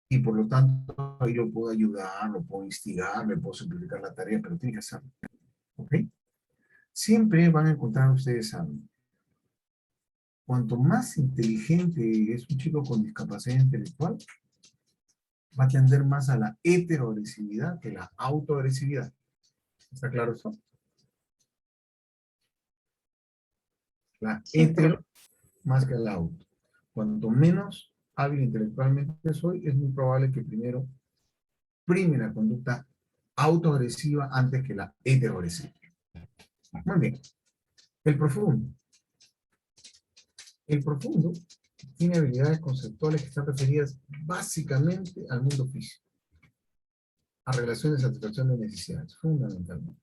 Y por lo tanto, yo puedo ayudar, lo puedo instigar, le puedo simplificar la tarea, pero tiene que hacerlo. ¿Ok? Siempre van a encontrar ustedes algo. Cuanto más inteligente es un chico con discapacidad intelectual, va a tender más a la heteroagresividad que la autoagresividad. ¿Está claro eso? La Sí, profe. hetero más que la auto. Cuanto menos hábil intelectualmente soy, es muy probable que primero prime la conducta autoagresiva antes que la heteroagresiva. Muy bien. El profundo. El profundo tiene habilidades conceptuales que están referidas básicamente al mundo físico, a relaciones de satisfacción de necesidades, fundamentalmente.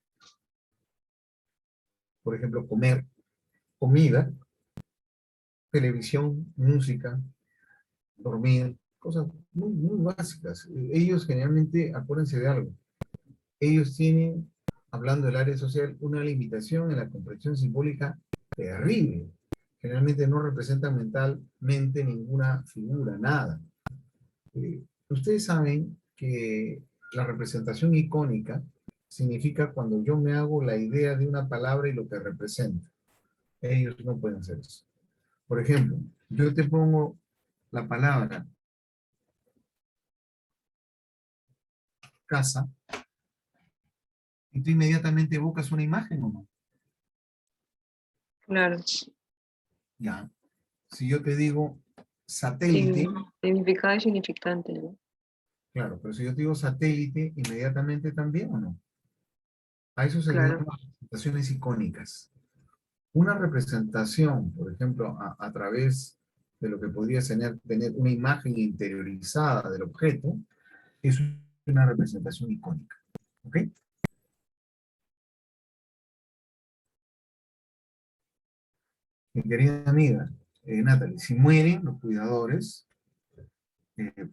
Por ejemplo, comer, comida, televisión, música, dormir, cosas muy, muy básicas. Ellos generalmente, acuérdense de algo, ellos tienen, hablando del área social, una limitación en la comprensión simbólica terrible. Generalmente no representan mentalmente ninguna figura, nada. Ustedes saben que la representación icónica significa cuando yo me hago la idea de una palabra y lo que representa. Ellos no pueden hacer eso. Por ejemplo, yo te pongo la palabra casa y tú inmediatamente evocas una imagen o no. Claro. Ya. Si yo te digo satélite, Significado y significante, ¿no? claro, pero si yo te digo satélite, inmediatamente también o no. A eso se le Claro. llama representaciones icónicas. Una representación, por ejemplo, a través de lo que podría tener una imagen interiorizada del objeto, es una representación icónica. ¿Ok? Mi querida amiga, Natalie, si mueren los cuidadores,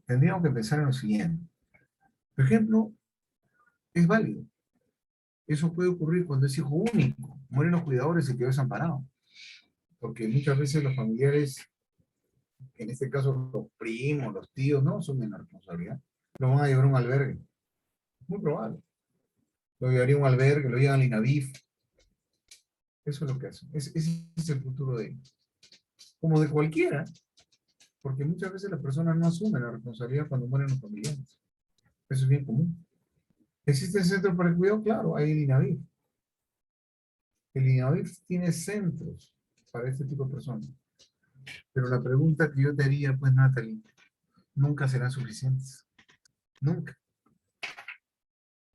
tendríamos que pensar en lo siguiente. Por ejemplo, es válido. Eso puede ocurrir cuando es hijo único. Mueren los cuidadores y se quedó desamparado. Porque muchas veces los familiares, en este caso los primos, los tíos, no asumen la responsabilidad. Lo van a llevar a un albergue. Muy probable. Lo llevaría a un albergue, lo llevan al INAVIF. Eso es lo que hacen. Ese es el futuro de ellos. Como de cualquiera. Porque muchas veces las personas no asumen la responsabilidad cuando mueren los familiares. Eso es bien común. ¿Existe el centro para el cuidado? Claro, hay el INAVIF. El INAVIF tiene centros para este tipo de personas. Pero la pregunta que yo te haría, pues, Natalie, nunca serán suficientes. Nunca.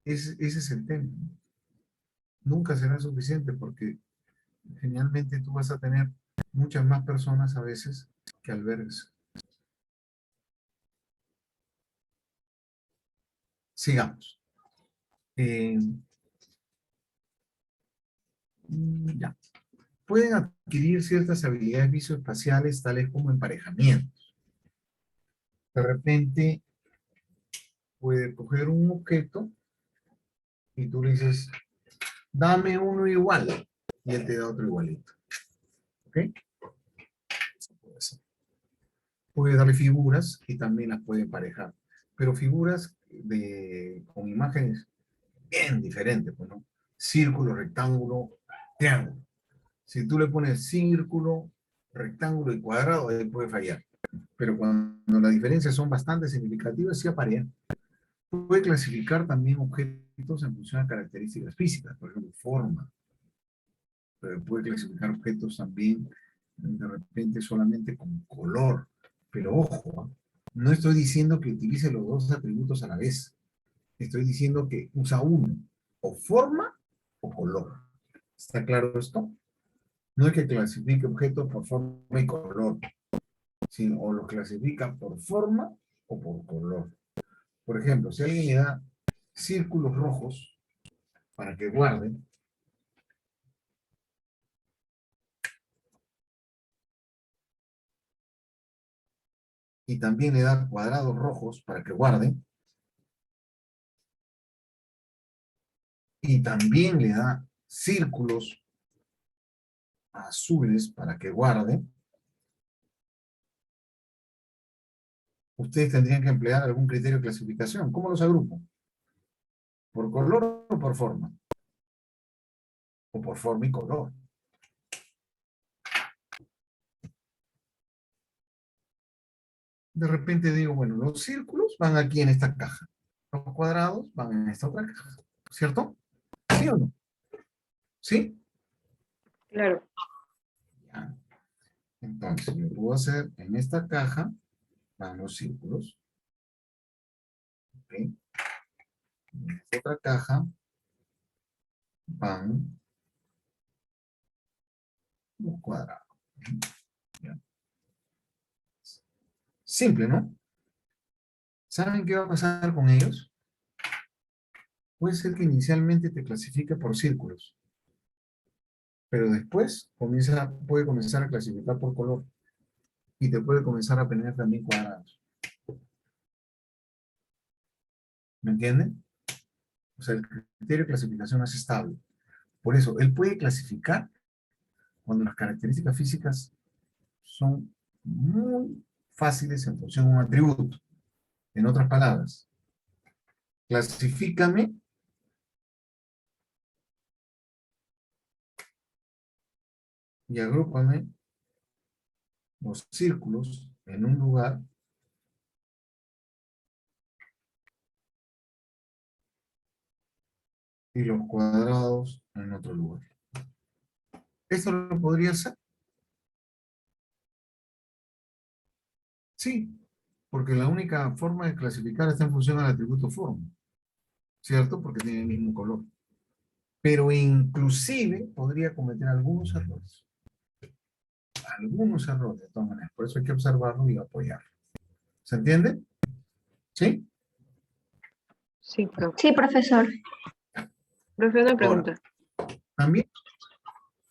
Ese es el tema. Nunca será suficiente porque generalmente tú vas a tener muchas más personas a veces que albergues. Sigamos. Ya. Pueden adquirir ciertas habilidades visoespaciales tales como emparejamiento. De repente puede coger un objeto y tú le dices, dame uno igual, y él te da otro igualito. ¿Ok? Eso puede ser. Puede darle figuras y también las puede emparejar. Pero figuras con imágenes bien diferentes, pues, ¿no? Círculo, rectángulo, triángulo. Si tú le pones círculo, rectángulo y cuadrado, ahí puede fallar. Pero cuando las diferencias son bastante significativas, sí aparece. Puede clasificar también objetos en función a características físicas, por ejemplo, forma. Pero puede clasificar objetos también, de repente, solamente con color. Pero ojo, no estoy diciendo que utilice los dos atributos a la vez. Estoy diciendo que usa uno, o forma o color. ¿Está claro esto? No es que clasifique objetos por forma y color, sino o los clasifica por forma o por color. Por ejemplo, si alguien le da círculos rojos para que guarde, y también le da cuadrados rojos para que guarde, y también le da círculos azules para que guarde, ustedes tendrían que emplear algún criterio de clasificación. ¿Cómo los agrupo? ¿Por color o por forma? O por forma y color. De repente digo, bueno, los círculos van aquí en esta caja. Los cuadrados van en esta otra caja. ¿Cierto? ¿Sí o no? ¿Sí? Claro. Ya. Entonces, yo puedo hacer en esta caja van los círculos. ¿Ok? En esta otra caja van los cuadrados. ¿Ya? Simple, ¿no? ¿Saben qué va a pasar con ellos? Puede ser que inicialmente te clasifique por círculos, pero después puede comenzar a clasificar por color y te puede comenzar a poner también cuadrados. ¿Me entienden? O sea, el criterio de clasificación es estable. Por eso, él puede clasificar cuando las características físicas son muy fáciles en función de un atributo. En otras palabras, clasifícame y agrúpame los círculos en un lugar y los cuadrados en otro lugar. ¿Esto lo podría hacer? Sí, porque la única forma de clasificar está en función del atributo forma, ¿cierto? Porque tiene el mismo color. Pero inclusive podría cometer algunos errores. Algunos errores, de todas maneras. Por eso hay que observarlo y apoyarlo. ¿Se entiende? ¿Sí? Sí, profe. Sí, profesor. Profe, una Ahora, pregunta. también,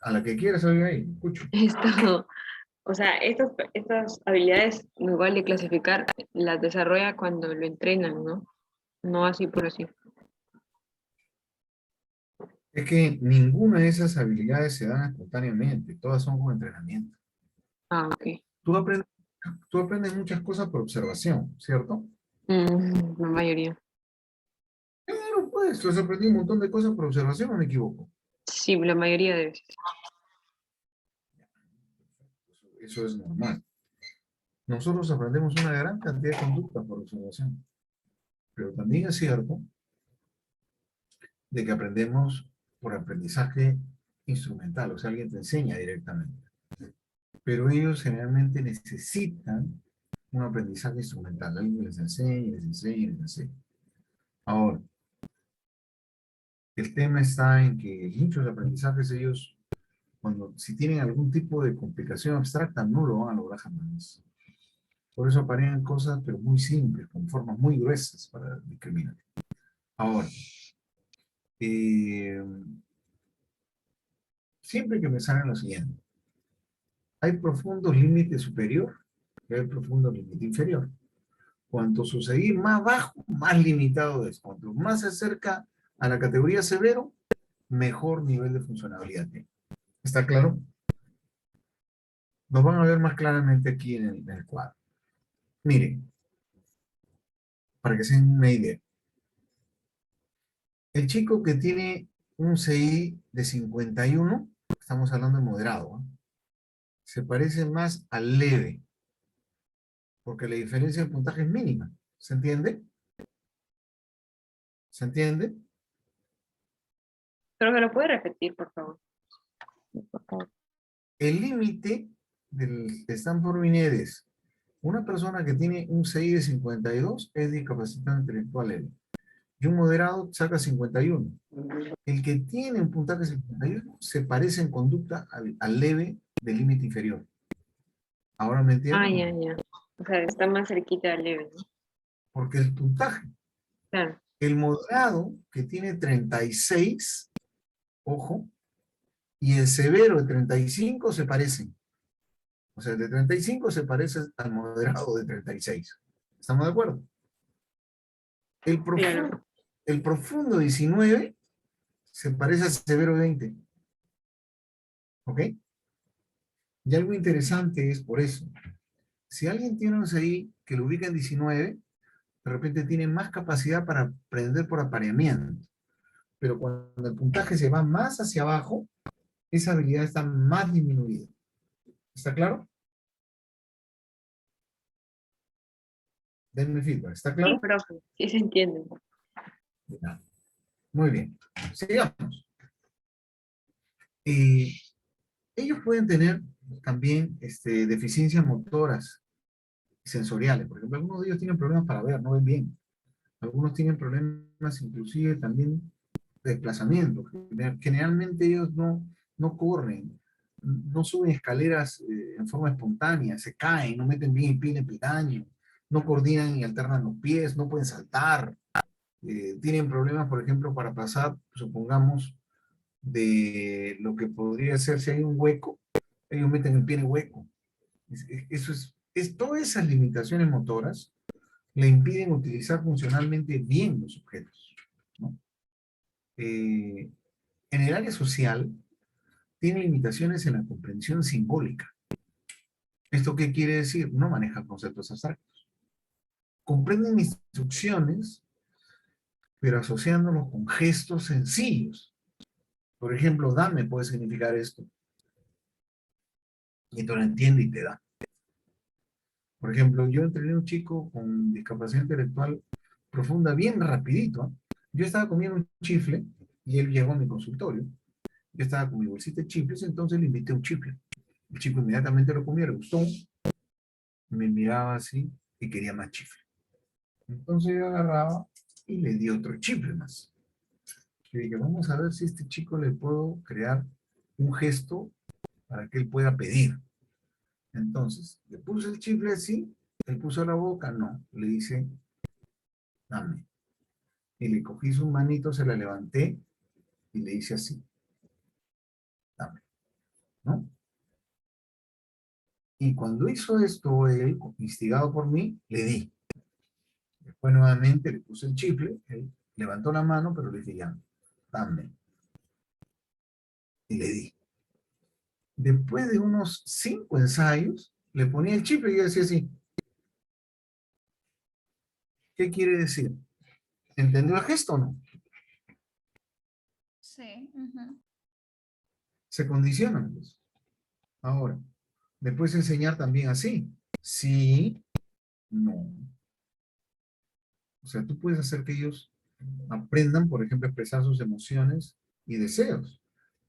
a la que quieras oír ahí, escucho. Esto, o sea, estas habilidades, igual de clasificar, las desarrolla cuando lo entrenan, ¿no? No así por así. Es que ninguna de esas habilidades se dan espontáneamente, todas son con entrenamiento. Ah, ok. Tú aprendes, tú aprendes muchas cosas por observación, ¿cierto? La mayoría. Claro, pues, tú has aprendido un montón de cosas por observación, ¿o me equivoco? Sí, la mayoría de veces. Eso es normal. Nosotros aprendemos una gran cantidad de conductas por observación, pero también es cierto de que aprendemos por aprendizaje instrumental, o sea, alguien te enseña directamente. Pero ellos generalmente necesitan un aprendizaje instrumental, alguien les enseña, les enseña, les enseña. Ahora, el tema está en que muchos aprendizajes ellos, si tienen algún tipo de complicación abstracta, no lo van a lograr jamás. Por eso aparecen cosas, pero muy simples, con formas muy gruesas para discriminar. Ahora, eh, siempre que me salen lo siguiente, hay profundos límites superior y hay profundos límites inferior. Cuanto su seguir más bajo, más limitado es. Cuanto más se acerca a la categoría severo, mejor nivel de funcionabilidad tiene. ¿Está claro? Nos van a ver más claramente aquí en el cuadro. Miren, para que se den una idea. El chico que tiene un CI de 51, estamos hablando de moderado, ¿eh? Se parece más al leve, porque la diferencia de puntaje es mínima. ¿Se entiende? ¿Se entiende? Pero me lo puede repetir, por favor. Por favor. El límite del Stanford-Binet es una persona que tiene un CI de 52 es discapacidad intelectual leve. Y un moderado saca 51. El que tiene un puntaje 51 se parece en conducta al leve del límite inferior. ¿Ahora me Ah, entienden? ya, ya. O sea, está más cerquita del leve, ¿no? Porque el puntaje, Claro. el moderado que tiene 36, ojo, y el severo de 35 se parecen. O sea, el de 35 se parece al moderado de 36. ¿Estamos de acuerdo? El profundo, Claro. el profundo 19 se parece al severo 20. ¿Ok? Y algo interesante es por eso. Si alguien tiene un CI que lo ubica en 19, de repente tiene más capacidad para aprender por apareamiento. Pero cuando el puntaje se va más hacia abajo, esa habilidad está más disminuida. ¿Está claro? Denme feedback. ¿Está Sí, claro? profe. Sí se entiende. Ya. Muy bien. Sigamos. Y ellos pueden tener también deficiencias motoras sensoriales. Por ejemplo, algunos de ellos tienen problemas para ver, no ven bien. Algunos tienen problemas inclusive también de desplazamiento. Generalmente ellos no corren, no suben escaleras en forma espontánea, se caen, no meten bien el pie en el peldaño, no coordinan y alternan los pies, no pueden saltar. Tienen problemas, por ejemplo, para pasar, supongamos, de lo que podría ser si hay un hueco, ellos meten el pie en el hueco. Eso es todas esas limitaciones motoras le impiden utilizar funcionalmente bien los objetos, ¿no? En el área social, tiene limitaciones en la comprensión simbólica. ¿Esto qué quiere decir? No maneja conceptos abstractos. Comprenden instrucciones, pero asociándolos con gestos sencillos. Por ejemplo, dame puede significar esto. y tú lo entiendes y te da. Por ejemplo, yo entrené a un chico con discapacidad intelectual profunda bien rapidito. ¿Eh? Yo estaba comiendo un chifle y él llegó a mi consultorio. Yo estaba con mi bolsita de chifles, entonces le invité un chifle. El chico inmediatamente lo comió, le gustó, me miraba así y quería más chifle. Entonces yo agarraba y le di otro chifle más. Y dije, vamos a ver si a este chico le puedo crear un gesto para que él pueda pedir. Entonces, le puse el chifle así, él puso la boca, no, le dice, dame. Y le cogí su manito, se la levanté y le hice así, dame, ¿no? Y cuando hizo esto, él, instigado por mí, le di. Después nuevamente le puse el chifle, él levantó la mano, pero le dije, ya, dame. Y le di. Después de unos 5 ensayos, le ponía el chifle y yo decía así, ¿qué quiere decir? ¿Entendió el gesto o no? Sí. Ujú. Se condicionan, pues. Ahora, después enseñar también así. Sí, no. O sea, tú puedes hacer que ellos aprendan, por ejemplo, a expresar sus emociones y deseos.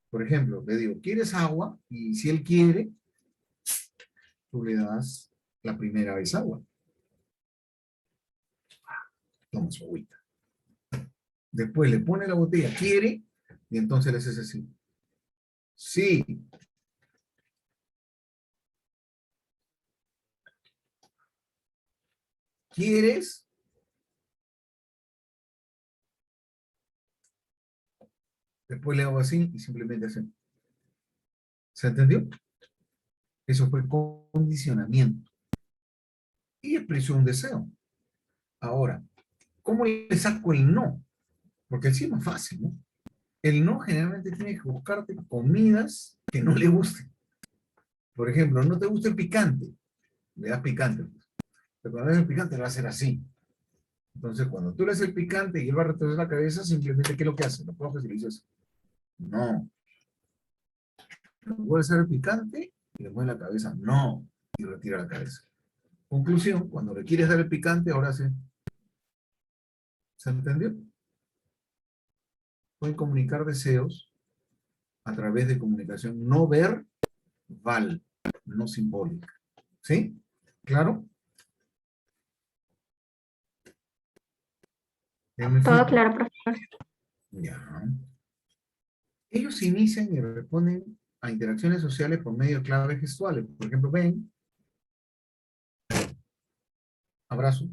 Por ejemplo, le digo, ¿quieres agua? Y si él quiere, tú le das la primera vez agua. Toma su agüita. Después le pone la botella, ¿quiere? Y entonces le haces así. Sí. ¿Quieres? Después le hago así y simplemente así. ¿Se entendió? Eso fue condicionamiento. Y expresó un deseo. Ahora, ¿cómo le saco el no? Porque así es más fácil, ¿no? El no generalmente tiene que buscarte comidas que no le gusten. Por ejemplo, no te gusta el picante, le das picante. Pero cuando le das el picante, le va a hacer así. Entonces, cuando tú le haces el picante y él va a retroceder la cabeza, simplemente, ¿qué es lo que hace? Lo coges y le dices, no. Vuelve a hacer el picante y le mueve la cabeza, no. Y retira la cabeza. Conclusión, cuando le quieres dar el picante, ahora sí. ¿Se entendió? Pueden comunicar deseos a través de comunicación no verbal, no simbólica. ¿Sí? ¿Claro? ¿Me Todo fijo? claro, profesor. Ya. Ellos inician y responden a interacciones sociales por medio de claves gestuales. Por ejemplo, ven, abrazo,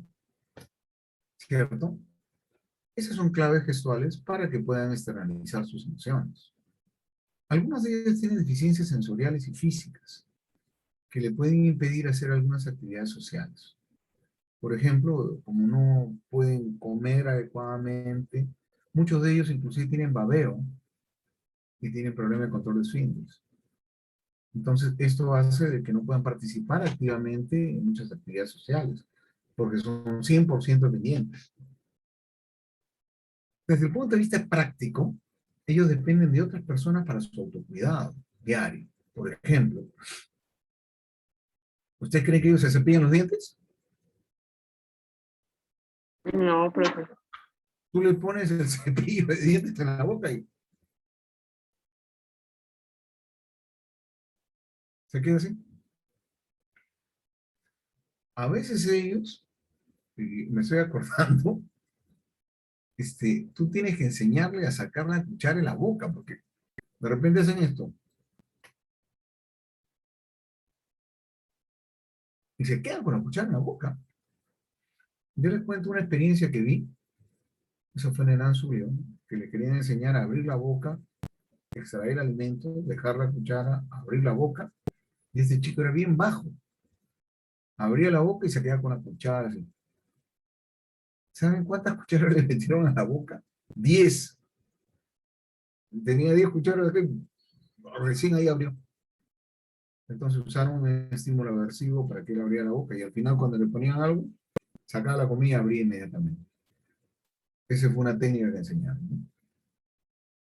¿cierto? Esas son claves gestuales para que puedan externalizar sus emociones. Algunas de ellas tienen deficiencias sensoriales y físicas que le pueden impedir hacer algunas actividades sociales. Por ejemplo, como no pueden comer adecuadamente, muchos de ellos inclusive tienen babeo y tienen problemas de control de esfínteres. Entonces, esto hace de que no puedan participar activamente en muchas actividades sociales, porque son 100% dependientes. Desde el punto de vista práctico, ellos dependen de otras personas para su autocuidado diario. Por ejemplo, ¿usted cree que ellos se cepillan los dientes? No, profesor. Tú le pones el cepillo de dientes en la boca y se queda así. A veces ellos, y me estoy acordando, tú tienes que enseñarle a sacar la cuchara en la boca, porque de repente hacen esto y se quedan con la cuchara en la boca. Yo les cuento una experiencia que vi, eso fue en el Anzulio, que le querían enseñar a abrir la boca, extraer alimento, dejar la cuchara, abrir la boca, y este chico era bien bajo. Abría la boca y se quedaba con la cuchara así. ¿Saben cuántas cucharas le metieron a la boca? 10. Tenía 10 cucharas que recién ahí abrió. Entonces usaron un estímulo aversivo para que él abriera la boca y al final cuando le ponían algo, sacaba la comida y abría inmediatamente. Esa fue una técnica que enseñaron, ¿no?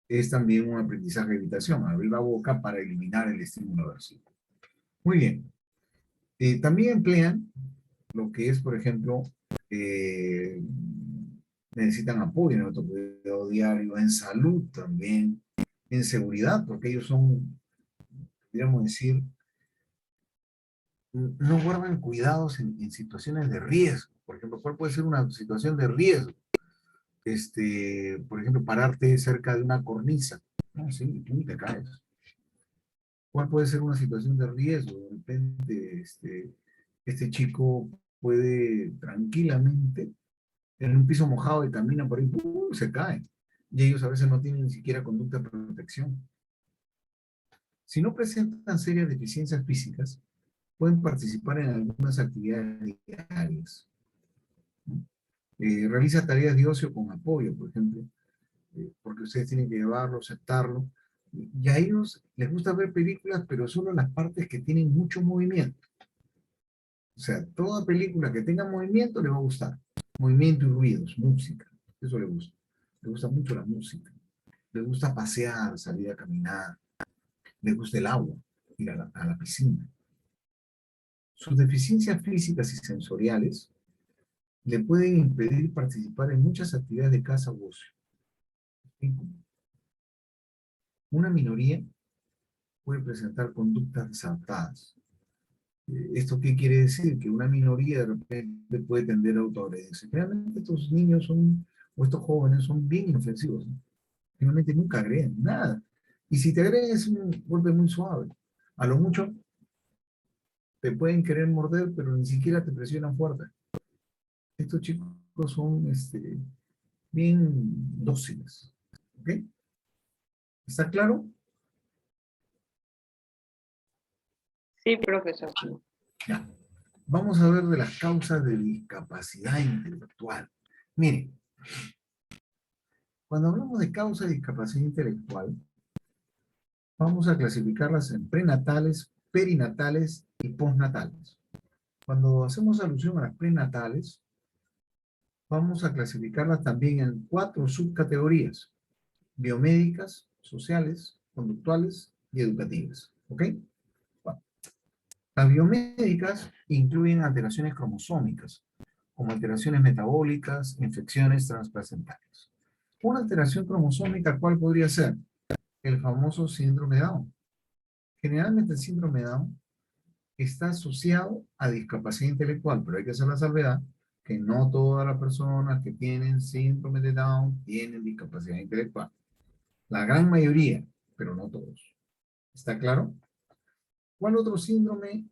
Es también un aprendizaje de evitación, abrir la boca para eliminar el estímulo aversivo. Muy bien. También emplean lo que es, por ejemplo, eh, necesitan apoyo en autocuidado diario, en salud también, en seguridad, porque ellos son, podríamos decir, no guardan cuidados en situaciones de riesgo. Por ejemplo, ¿cuál puede ser una situación de riesgo? Por ejemplo, pararte cerca de una cornisa. No, sí, tú te caes. ¿Cuál puede ser una situación de riesgo? De repente, este chico puede tranquilamente en un piso mojado y camina por ahí, ¡pum!, se cae. Y ellos a veces no tienen ni siquiera conducta de protección. Si no presentan serias deficiencias físicas, pueden participar en algunas actividades diarias. Realiza tareas de ocio con apoyo, por ejemplo, porque ustedes tienen que llevarlo, aceptarlo. Y a ellos les gusta ver películas, pero solo las partes que tienen mucho movimiento. O sea, toda película que tenga movimiento le va a gustar. Movimiento y ruidos, música, eso le gusta. Le gusta mucho la música. Le gusta pasear, salir a caminar. Le gusta el agua, ir a la piscina. Sus deficiencias físicas y sensoriales le pueden impedir participar en muchas actividades de casa u ocio. Una minoría puede presentar conductas desadaptadas. ¿Esto qué quiere decir? Que una minoría de repente puede tender a autoagredirse. Realmente estos niños son, o estos jóvenes son bien inofensivos, ¿no? Realmente nunca agreden, nada. Y si te agreden es un golpe muy suave. A lo mucho te pueden querer morder, pero ni siquiera te presionan fuerte. Estos chicos son bien dóciles. ¿Ok? ¿Está claro? Sí, profesor. Ya. Vamos a ver de las causas de discapacidad intelectual. Miren, cuando hablamos de causas de discapacidad intelectual, vamos a clasificarlas en prenatales, perinatales y postnatales. Cuando hacemos alusión a las prenatales, vamos a clasificarlas también en 4 subcategorías: biomédicas, sociales, conductuales y educativas. ¿Ok? Bueno, las biomédicas incluyen alteraciones cromosómicas, como alteraciones metabólicas, infecciones transplacentarias. Una alteración cromosómica, ¿cuál podría ser? El famoso síndrome de Down. Generalmente el síndrome de Down está asociado a discapacidad intelectual, pero hay que hacer la salvedad que no todas las personas que tienen síndrome de Down tienen discapacidad intelectual. La gran mayoría, pero no todos. ¿Está claro? ¿Cuál otro síndrome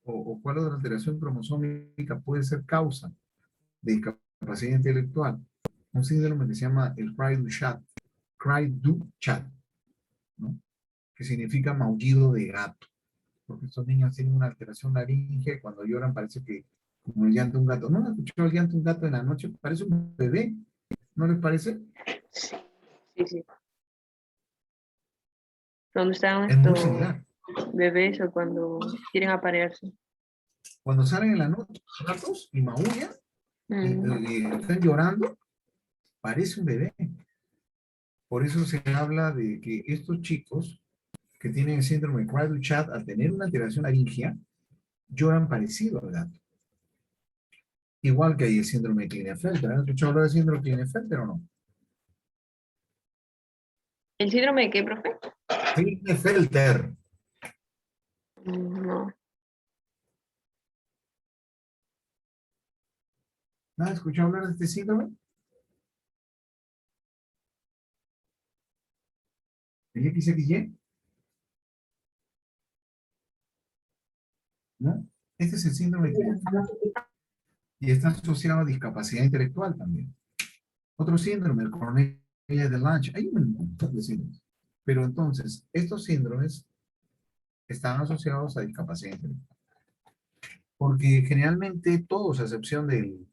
o cuál otra alteración cromosómica puede ser causa de discapacidad intelectual? Un síndrome que se llama el Cry-du-Chat, ¿no? Que significa maullido de gato, porque estos niños tienen una alteración laríngea y cuando lloran parece que como el llanto de un gato. ¿No han escuchado el llanto de un gato en la noche? Parece un bebé, ¿no les parece? Sí, sí, sí. ¿Dónde están Es muy estos similar. bebés o cuando quieren aparearse? Cuando salen en la noche los gatos y maullan Mm, y están llorando, parece un bebé. Por eso se habla de que estos chicos que tienen el síndrome de Cry-du-Chat, al tener una alteración laringea, lloran parecido al gato. Igual que hay el síndrome de Klinefelter. ¿Han escuchado hablar del síndrome de Klinefelter o no? ¿El síndrome de qué, profe? Klinefelter. No. ¿No han escuchado hablar de este síndrome? ¿El XXY? ¿No? Este es el síndrome de Klinefelter y está asociado a discapacidad intelectual también. Otro síndrome, el Cornelia de Lange. Hay un montón de síndromes. Pero entonces, estos síndromes están asociados a discapacidad intelectual. Porque generalmente todos, a excepción del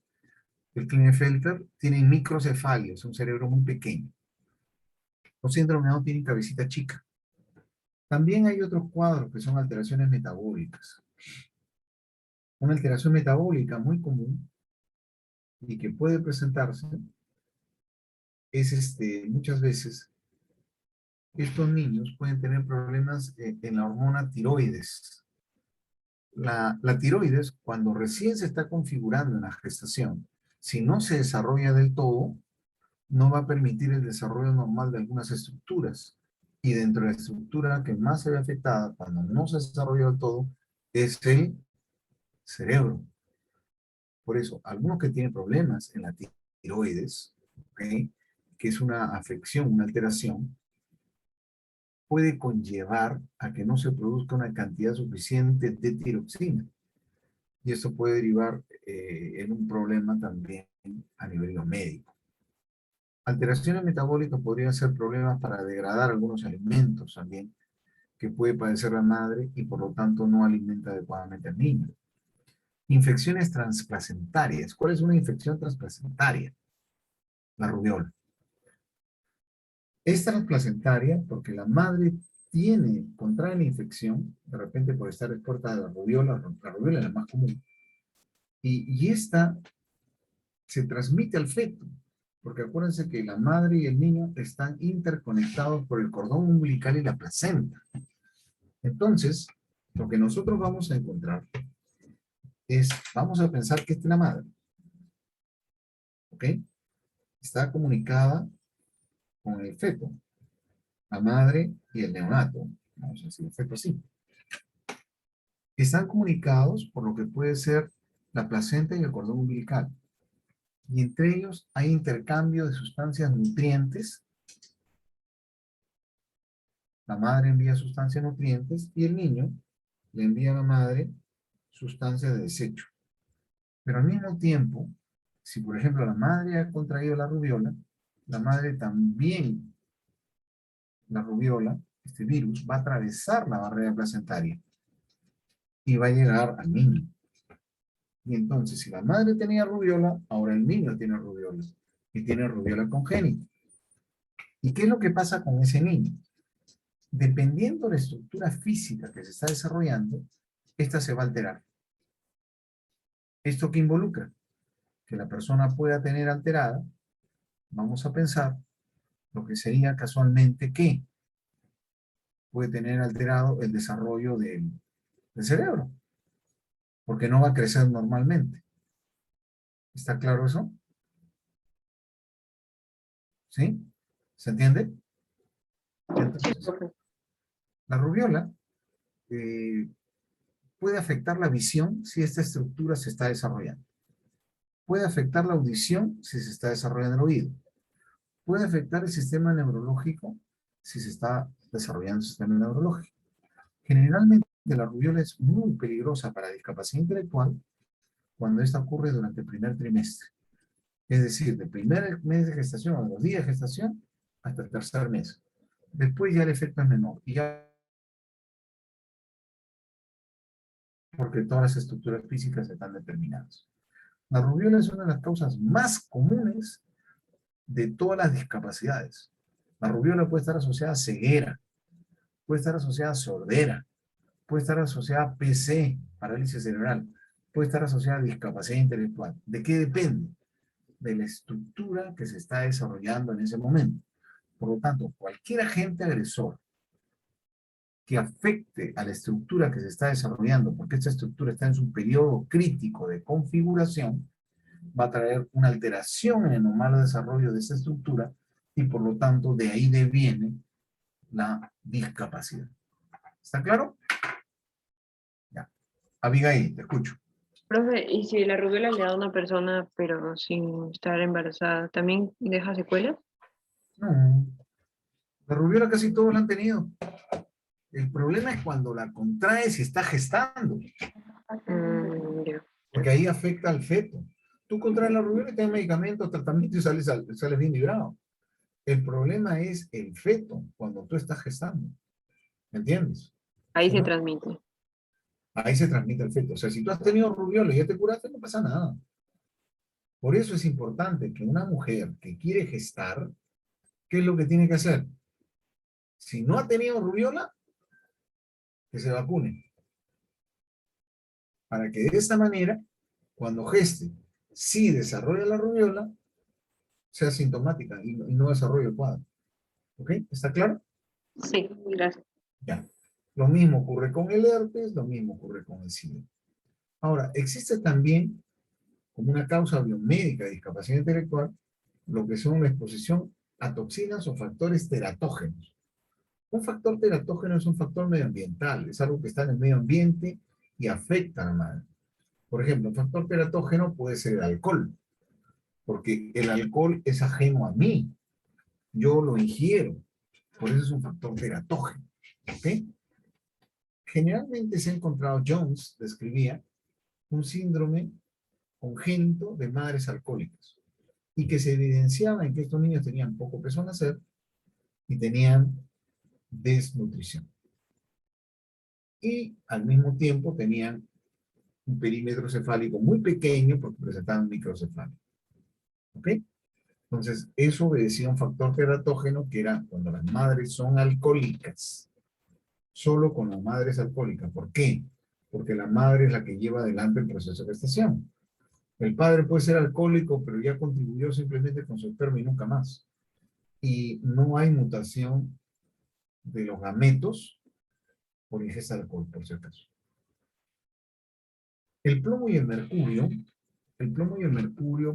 Klinefelter, tienen microcefalia, es un cerebro muy pequeño. Los síndromes no tienen cabecita chica. También hay otros cuadros que son alteraciones metabólicas. Una alteración metabólica muy común y que puede presentarse es muchas veces estos niños pueden tener problemas en la hormona tiroides. la tiroides, cuando recién se está configurando en la gestación, si no se desarrolla del todo, no va a permitir el desarrollo normal de algunas estructuras. Y dentro de la estructura que más se ve afectada cuando no se desarrolla del todo es el cerebro. Por eso, algunos que tienen problemas en la tiroides, ¿ok?, que es una afección, una alteración, puede conllevar a que no se produzca una cantidad suficiente de tiroxina. Y eso puede derivar en un problema también a nivel médico. Alteraciones metabólicas podrían ser problemas para degradar algunos alimentos también que puede padecer la madre y por lo tanto no alimenta adecuadamente al niño. Infecciones transplacentarias. ¿Cuál es una infección transplacentaria? La rubiola. Es transplacentaria porque la madre contrae la infección, de repente por estar expuesta a la rubiola es la más común, y esta se transmite al feto, porque acuérdense que la madre y el niño están interconectados por el cordón umbilical y la placenta. Entonces, lo que nosotros vamos a encontrar es, vamos a pensar que esta es la madre, ¿ok? Está comunicada con el feto, la madre y el neonato, vamos a decir el feto así. Están comunicados por lo que puede ser la placenta y el cordón umbilical. Y entre ellos hay intercambio de sustancias nutrientes. La madre envía sustancias nutrientes y el niño le envía a la madre sustancias de desecho. Pero al mismo tiempo, si por ejemplo la madre ha contraído la rubiola, la madre también, la rubiola, este virus, va a atravesar la barrera placentaria y va a llegar al niño. Y entonces, si la madre tenía rubiola, ahora el niño tiene rubiola. Y tiene rubiola congénita. ¿Y qué es lo que pasa con ese niño? Dependiendo de la estructura física que se está desarrollando, esta se va a alterar. ¿Esto qué involucra? Que la persona pueda tener alterada, vamos a pensar, lo que sería casualmente que puede tener alterado el desarrollo del cerebro, porque no va a crecer normalmente. ¿Está claro eso? ¿Sí? ¿Se entiende? Entonces, la rubiola puede afectar la visión si esta estructura se está desarrollando. Puede afectar la audición si se está desarrollando el oído. Puede afectar el sistema neurológico si se está desarrollando el sistema neurológico. Generalmente la rubiola es muy peligrosa para discapacidad intelectual cuando esta ocurre durante el primer trimestre. Es decir, del primer mes de gestación, o de los días de gestación, hasta el tercer mes. Después ya el efecto es menor. Y ya porque todas las estructuras físicas están determinadas. La rubiola es una de las causas más comunes de todas las discapacidades. La rubiola puede estar asociada a ceguera, puede estar asociada a sordera, puede estar asociada a PC, parálisis cerebral, puede estar asociada a discapacidad intelectual. ¿De qué depende? De la estructura que se está desarrollando en ese momento. Por lo tanto, cualquier agente agresor que afecte a la estructura que se está desarrollando, porque esta estructura está en su periodo crítico de configuración, va a traer una alteración en el normal desarrollo de esa estructura y por lo tanto de ahí deviene la discapacidad. ¿Está claro? Ya. Abigail, te escucho. Profe, ¿y si la rubiola le da a una persona pero sin estar embarazada, también deja secuelas? No. La rubiola casi todos la han tenido. El problema es cuando la contraes y está gestando, Ya. porque ahí afecta al feto. Tú contraes la rubiola y tienes medicamentos, tratamiento y sales bien librado. El problema es el feto cuando tú estás gestando. ¿Me entiendes? Ahí ¿Sí, se no? transmite. Ahí se transmite el feto. O sea, si tú has tenido rubiola y ya te curaste, no pasa nada. Por eso es importante que una mujer que quiere gestar, ¿qué es lo que tiene que hacer? Si no ha tenido rubiola, que se vacune. Para que de esta manera, cuando geste, si desarrolla la rubiola, sea sintomática y no desarrolle el cuadro. ¿Ok? ¿Está claro? Sí, gracias. Ya. Lo mismo ocurre con el herpes, lo mismo ocurre con el SIDA. Ahora, existe también, como una causa biomédica de discapacidad intelectual, lo que son la exposición a toxinas o factores teratógenos. Un factor teratógeno es un factor medioambiental, es algo que está en el medio ambiente y afecta a la madre. Por ejemplo, un factor teratógeno puede ser el alcohol, porque el alcohol es ajeno a mí, yo lo ingiero, por eso es un factor teratógeno. ¿Ok? Generalmente se ha encontrado, Jones describía, un síndrome congénito de madres alcohólicas y que se evidenciaba en que estos niños tenían poco peso al nacer y tenían desnutrición. Y al mismo tiempo tenían un perímetro cefálico muy pequeño porque presentaban microcefalia. ¿Ok? Entonces, eso obedecía a un factor teratógeno que era cuando las madres son alcohólicas. Solo con las madres alcohólicas. ¿Por qué? Porque la madre es la que lleva adelante el proceso de gestación. El padre puede ser alcohólico, pero ya contribuyó simplemente con su esperma y nunca más. Y no hay mutación de los gametos por ingesta de alcohol, por si acaso. El plomo y el mercurio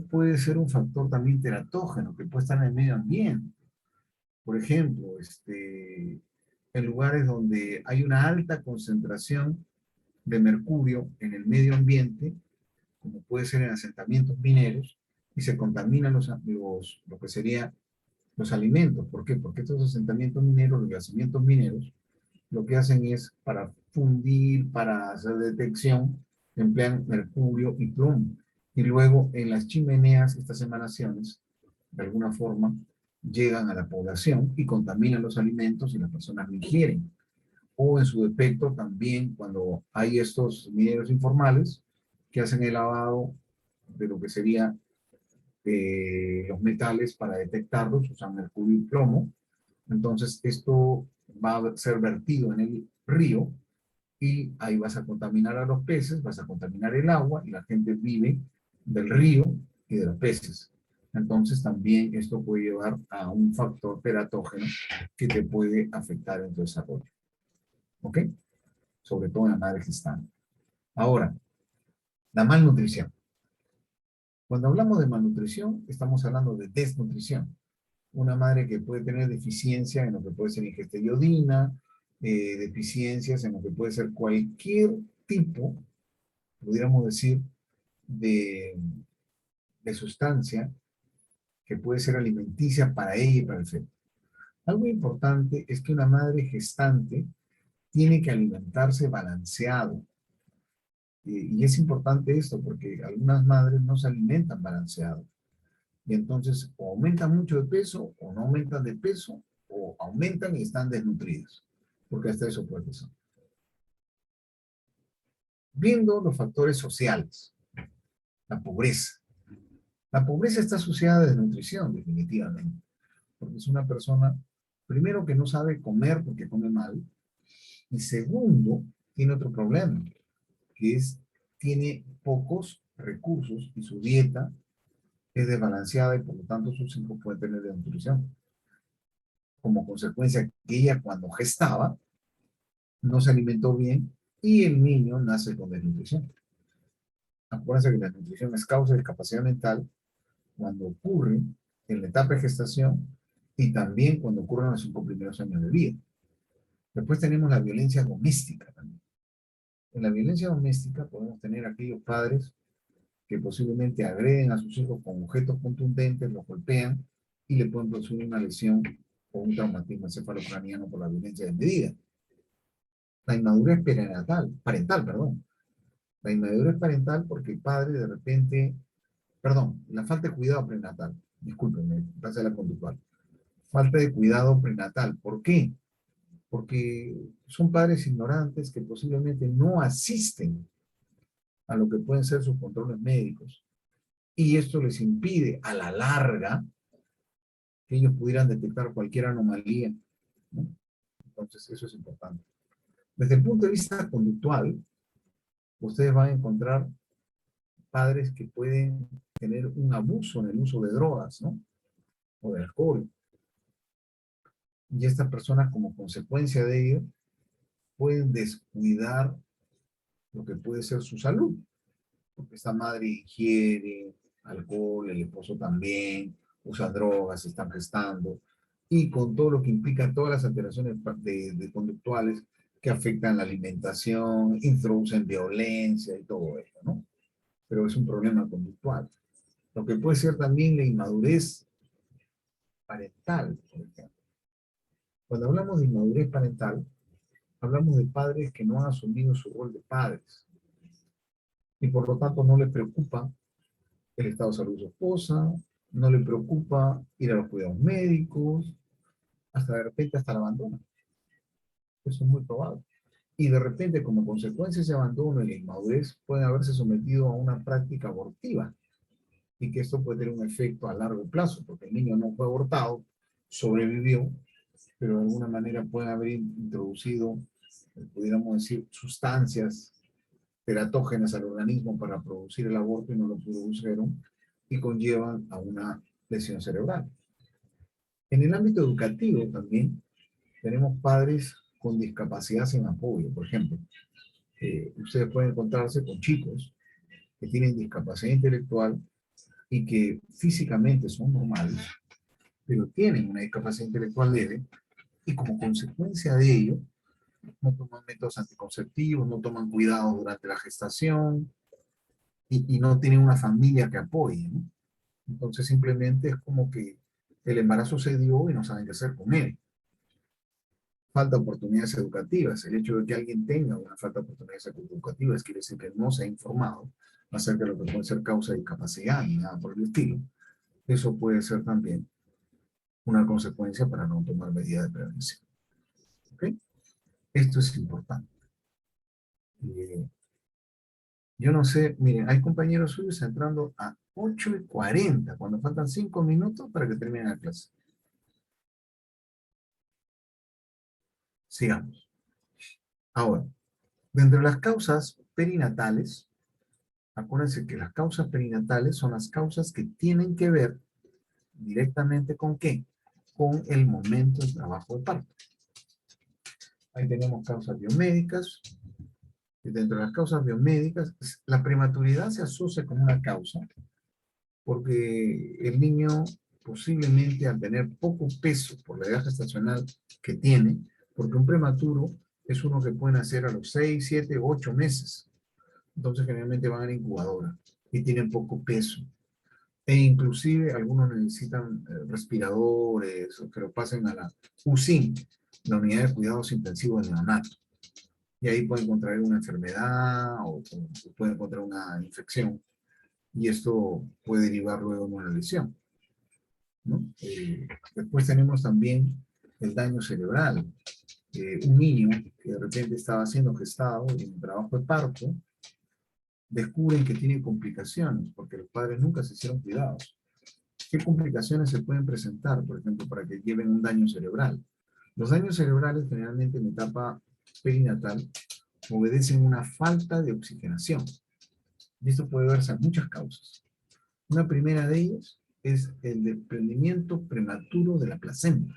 puede ser un factor también teratógeno que puede estar en el medio ambiente. Por ejemplo, en lugares donde hay una alta concentración de mercurio en el medio ambiente, como puede ser en asentamientos mineros, y se contaminan lo que serían los alimentos. ¿Por qué? Porque estos asentamientos mineros, los yacimientos mineros, lo que hacen es para fundir, para hacer detección, emplean mercurio y plomo. Y luego en las chimeneas, estas emanaciones, de alguna forma, llegan a la población y contaminan los alimentos y las personas lo ingieren. O en su defecto también cuando hay estos mineros informales que hacen el lavado de lo que sería los metales para detectarlos, usan mercurio y plomo. Entonces esto va a ser vertido en el río y ahí vas a contaminar a los peces, vas a contaminar el agua y la gente vive del río y de los peces. Entonces también esto puede llevar a un factor teratógeno que te puede afectar en tu desarrollo. ¿Ok? Sobre todo en la madre gestante. Ahora, la malnutrición. Cuando hablamos de malnutrición, estamos hablando de desnutrición. Una madre que puede tener deficiencia en lo que puede ser ingesta de iodina, deficiencias en lo que puede ser cualquier tipo, pudiéramos decir, de, de sustancia que puede ser alimenticia para ella y para el feto. Algo importante es que una madre gestante tiene que alimentarse balanceado. Y es importante esto porque algunas madres no se alimentan balanceado. Y entonces o aumentan mucho de peso o no aumentan de peso o aumentan y están desnutridas. Porque hasta eso puede pasar. Viendo los factores sociales, la pobreza. La pobreza está asociada a desnutrición, definitivamente. Porque es una persona, primero, que no sabe comer porque come mal. Y segundo, tiene otro problema, que es, tiene pocos recursos y su dieta es desbalanceada y por lo tanto sus hijos pueden tener desnutrición. Como consecuencia que ella cuando gestaba no se alimentó bien y el niño nace con desnutrición. Acuérdense que la desnutrición es causa de discapacidad mental cuando ocurre en la etapa de gestación y también cuando ocurren en los 5 primeros años de vida. Después tenemos la violencia doméstica también. En la violencia doméstica podemos tener aquellos padres que posiblemente agreden a sus hijos con objetos contundentes, los golpean y le pueden producir una lesión o un traumatismo encefalocraniano por la violencia desmedida. La inmadurez parental, perdón. La inmadurez parental porque el padre de repente, perdón, la falta de cuidado prenatal, discúlpenme, pasa la conductual. Falta de cuidado prenatal. ¿Por qué? Porque son padres ignorantes que posiblemente no asisten a lo que pueden ser sus controles médicos. Y esto les impide a la larga que ellos pudieran detectar cualquier anomalía, ¿no? Entonces, eso es importante. Desde el punto de vista conductual, ustedes van a encontrar padres que pueden tener un abuso en el uso de drogas, ¿no? O de alcohol. Y estas personas, como consecuencia de ello, pueden descuidar lo que puede ser su salud, porque esta madre ingiere alcohol, el esposo también, usa drogas, se están gestando, y con todo lo que implica todas las alteraciones de conductuales que afectan la alimentación, introducen violencia y todo esto, ¿no? Pero es un problema conductual. Lo que puede ser también la inmadurez parental, por ejemplo. Cuando hablamos de inmadurez parental, hablamos de padres que no han asumido su rol de padres y por lo tanto no les preocupa el estado de salud de su esposa, no le preocupa ir a los cuidados médicos, hasta de repente hasta la abandona. Eso es muy probable. Y de repente, como consecuencia de ese abandono y la inmadurez, pueden haberse sometido a una práctica abortiva y que esto puede tener un efecto a largo plazo, porque el niño no fue abortado, sobrevivió, pero de alguna manera pueden haber introducido, pudiéramos decir, sustancias teratógenas al organismo para producir el aborto y no lo produjeron y conllevan a una lesión cerebral. En el ámbito educativo también tenemos padres con discapacidad sin apoyo. Por ejemplo, ustedes pueden encontrarse con chicos que tienen discapacidad intelectual y que físicamente son normales, pero tienen una discapacidad intelectual leve y como consecuencia de ello no toman métodos anticonceptivos, no toman cuidados durante la gestación y no tienen una familia que apoye, ¿no? Entonces simplemente es como que el embarazo se dio y no saben qué hacer con él. Falta oportunidades educativas. El hecho de que alguien tenga una falta de oportunidades educativas quiere decir que no se ha informado acerca de lo que puede ser causa de discapacidad ni nada por el estilo. Eso puede ser también una consecuencia para no tomar medidas de prevención. ¿Ok? Esto es importante. Yo no sé, miren, hay compañeros suyos entrando a 8:40, cuando faltan 5 minutos para que termine la clase. Sigamos. Ahora, dentro de las causas perinatales, acuérdense que las causas perinatales son las causas que tienen que ver directamente ¿con qué? Con el momento del trabajo de parto. Ahí tenemos causas biomédicas. Y dentro de las causas biomédicas, la prematuridad se asocia con una causa porque el niño posiblemente al tener poco peso por la edad gestacional que tiene, porque un prematuro es uno que puede nacer a los 6, 7, 8 meses. Entonces generalmente van a la incubadora y tienen poco peso. E inclusive algunos necesitan respiradores o que lo pasen a la UCIN, la unidad de cuidados intensivos de neonato. Y ahí pueden contraer una enfermedad o pueden encontrar una infección. Y esto puede derivar luego en una lesión, ¿no? Después tenemos también el daño cerebral. Un niño que de repente estaba siendo gestado en el trabajo de parto, descubren que tiene complicaciones porque los padres nunca se hicieron cuidados. ¿Qué complicaciones se pueden presentar, por ejemplo, para que lleven un daño cerebral? Los daños cerebrales generalmente en etapa perinatal obedecen una falta de oxigenación. Y esto puede verse a muchas causas. Una primera de ellas es el desprendimiento prematuro de la placenta.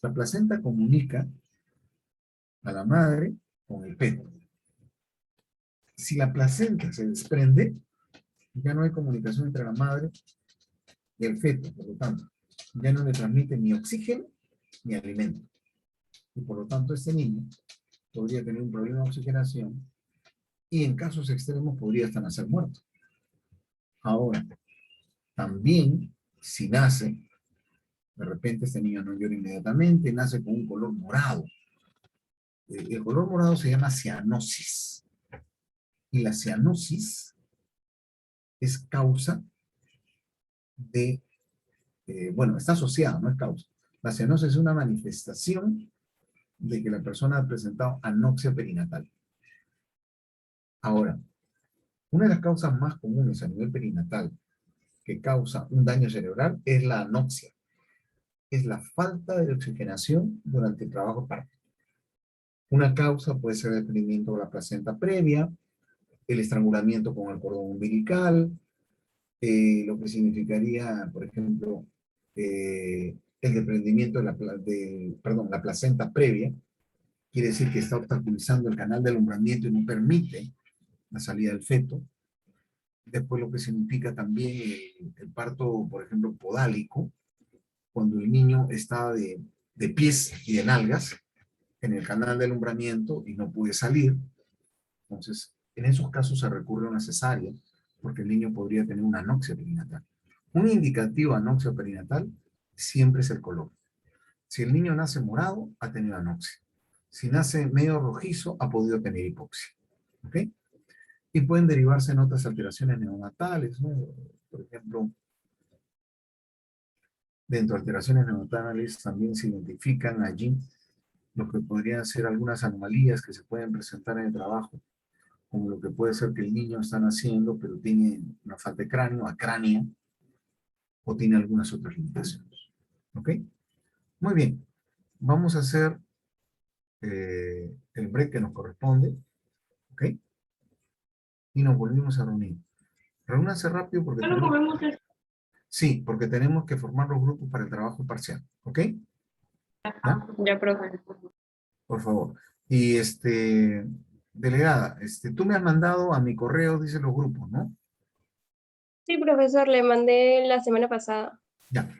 La placenta comunica a la madre con el feto. Si la placenta se desprende, ya no hay comunicación entre la madre y el feto, por lo tanto, ya no le transmite ni oxígeno ni alimento. Y por lo tanto, este niño podría tener un problema de oxigenación y en casos extremos podría hasta nacer muerto. Ahora, también, si nace, de repente este niño no llora inmediatamente, nace con un color morado. El color morado se llama cianosis. Y la cianosis es causa de, bueno, está asociada, no es causa. La cianosis es una manifestación de que la persona ha presentado anoxia perinatal. Ahora, una de las causas más comunes a nivel perinatal que causa un daño cerebral es la anoxia. Es la falta de oxigenación durante el trabajo parto. Una causa puede ser el desprendimiento de la placenta previa, el estrangulamiento con el cordón umbilical, lo que significaría, por ejemplo, el desprendimiento de la placenta previa, quiere decir que está obstaculizando el canal de alumbramiento y no permite la salida del feto. Después lo que significa también el parto, por ejemplo, podálico, cuando el niño está de pies y de nalgas en el canal de alumbramiento y no puede salir. Entonces, en esos casos se recurre a una cesárea, porque el niño podría tener una anoxia perinatal. Un indicativo de anoxia perinatal siempre es el color. Si el niño nace morado, ha tenido anoxia. Si nace medio rojizo, ha podido tener hipoxia. ¿Ok? Y pueden derivarse en otras alteraciones neonatales, ¿no? Por ejemplo, dentro de alteraciones neonatales también se identifican allí lo que podrían ser algunas anomalías que se pueden presentar en el trabajo, como lo que puede ser que el niño está naciendo, pero tiene una falta de cráneo, acrania, o tiene algunas otras limitaciones. ¿Ok? Muy bien. Vamos a hacer el break que nos corresponde. ¿Ok? Y nos volvimos a reunir. Reúnanse rápido porque Solo tenemos... comemos esto. Sí, porque tenemos que formar los grupos para el trabajo parcial. ¿Ok? ¿Ya? Ya, profe. Por favor. Y delegada, tú me has mandado a mi correo, dice los grupos, ¿no? Sí, profesor, le mandé la semana pasada. Ya.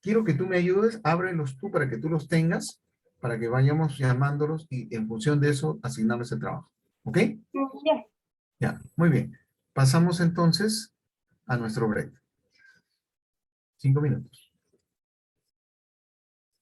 Quiero que tú me ayudes, ábrelos tú para que tú los tengas, para que vayamos llamándolos y en función de eso asignarles el trabajo. ¿Ok? Ya. Ya, muy bien. Pasamos entonces a nuestro break. 5 minutos.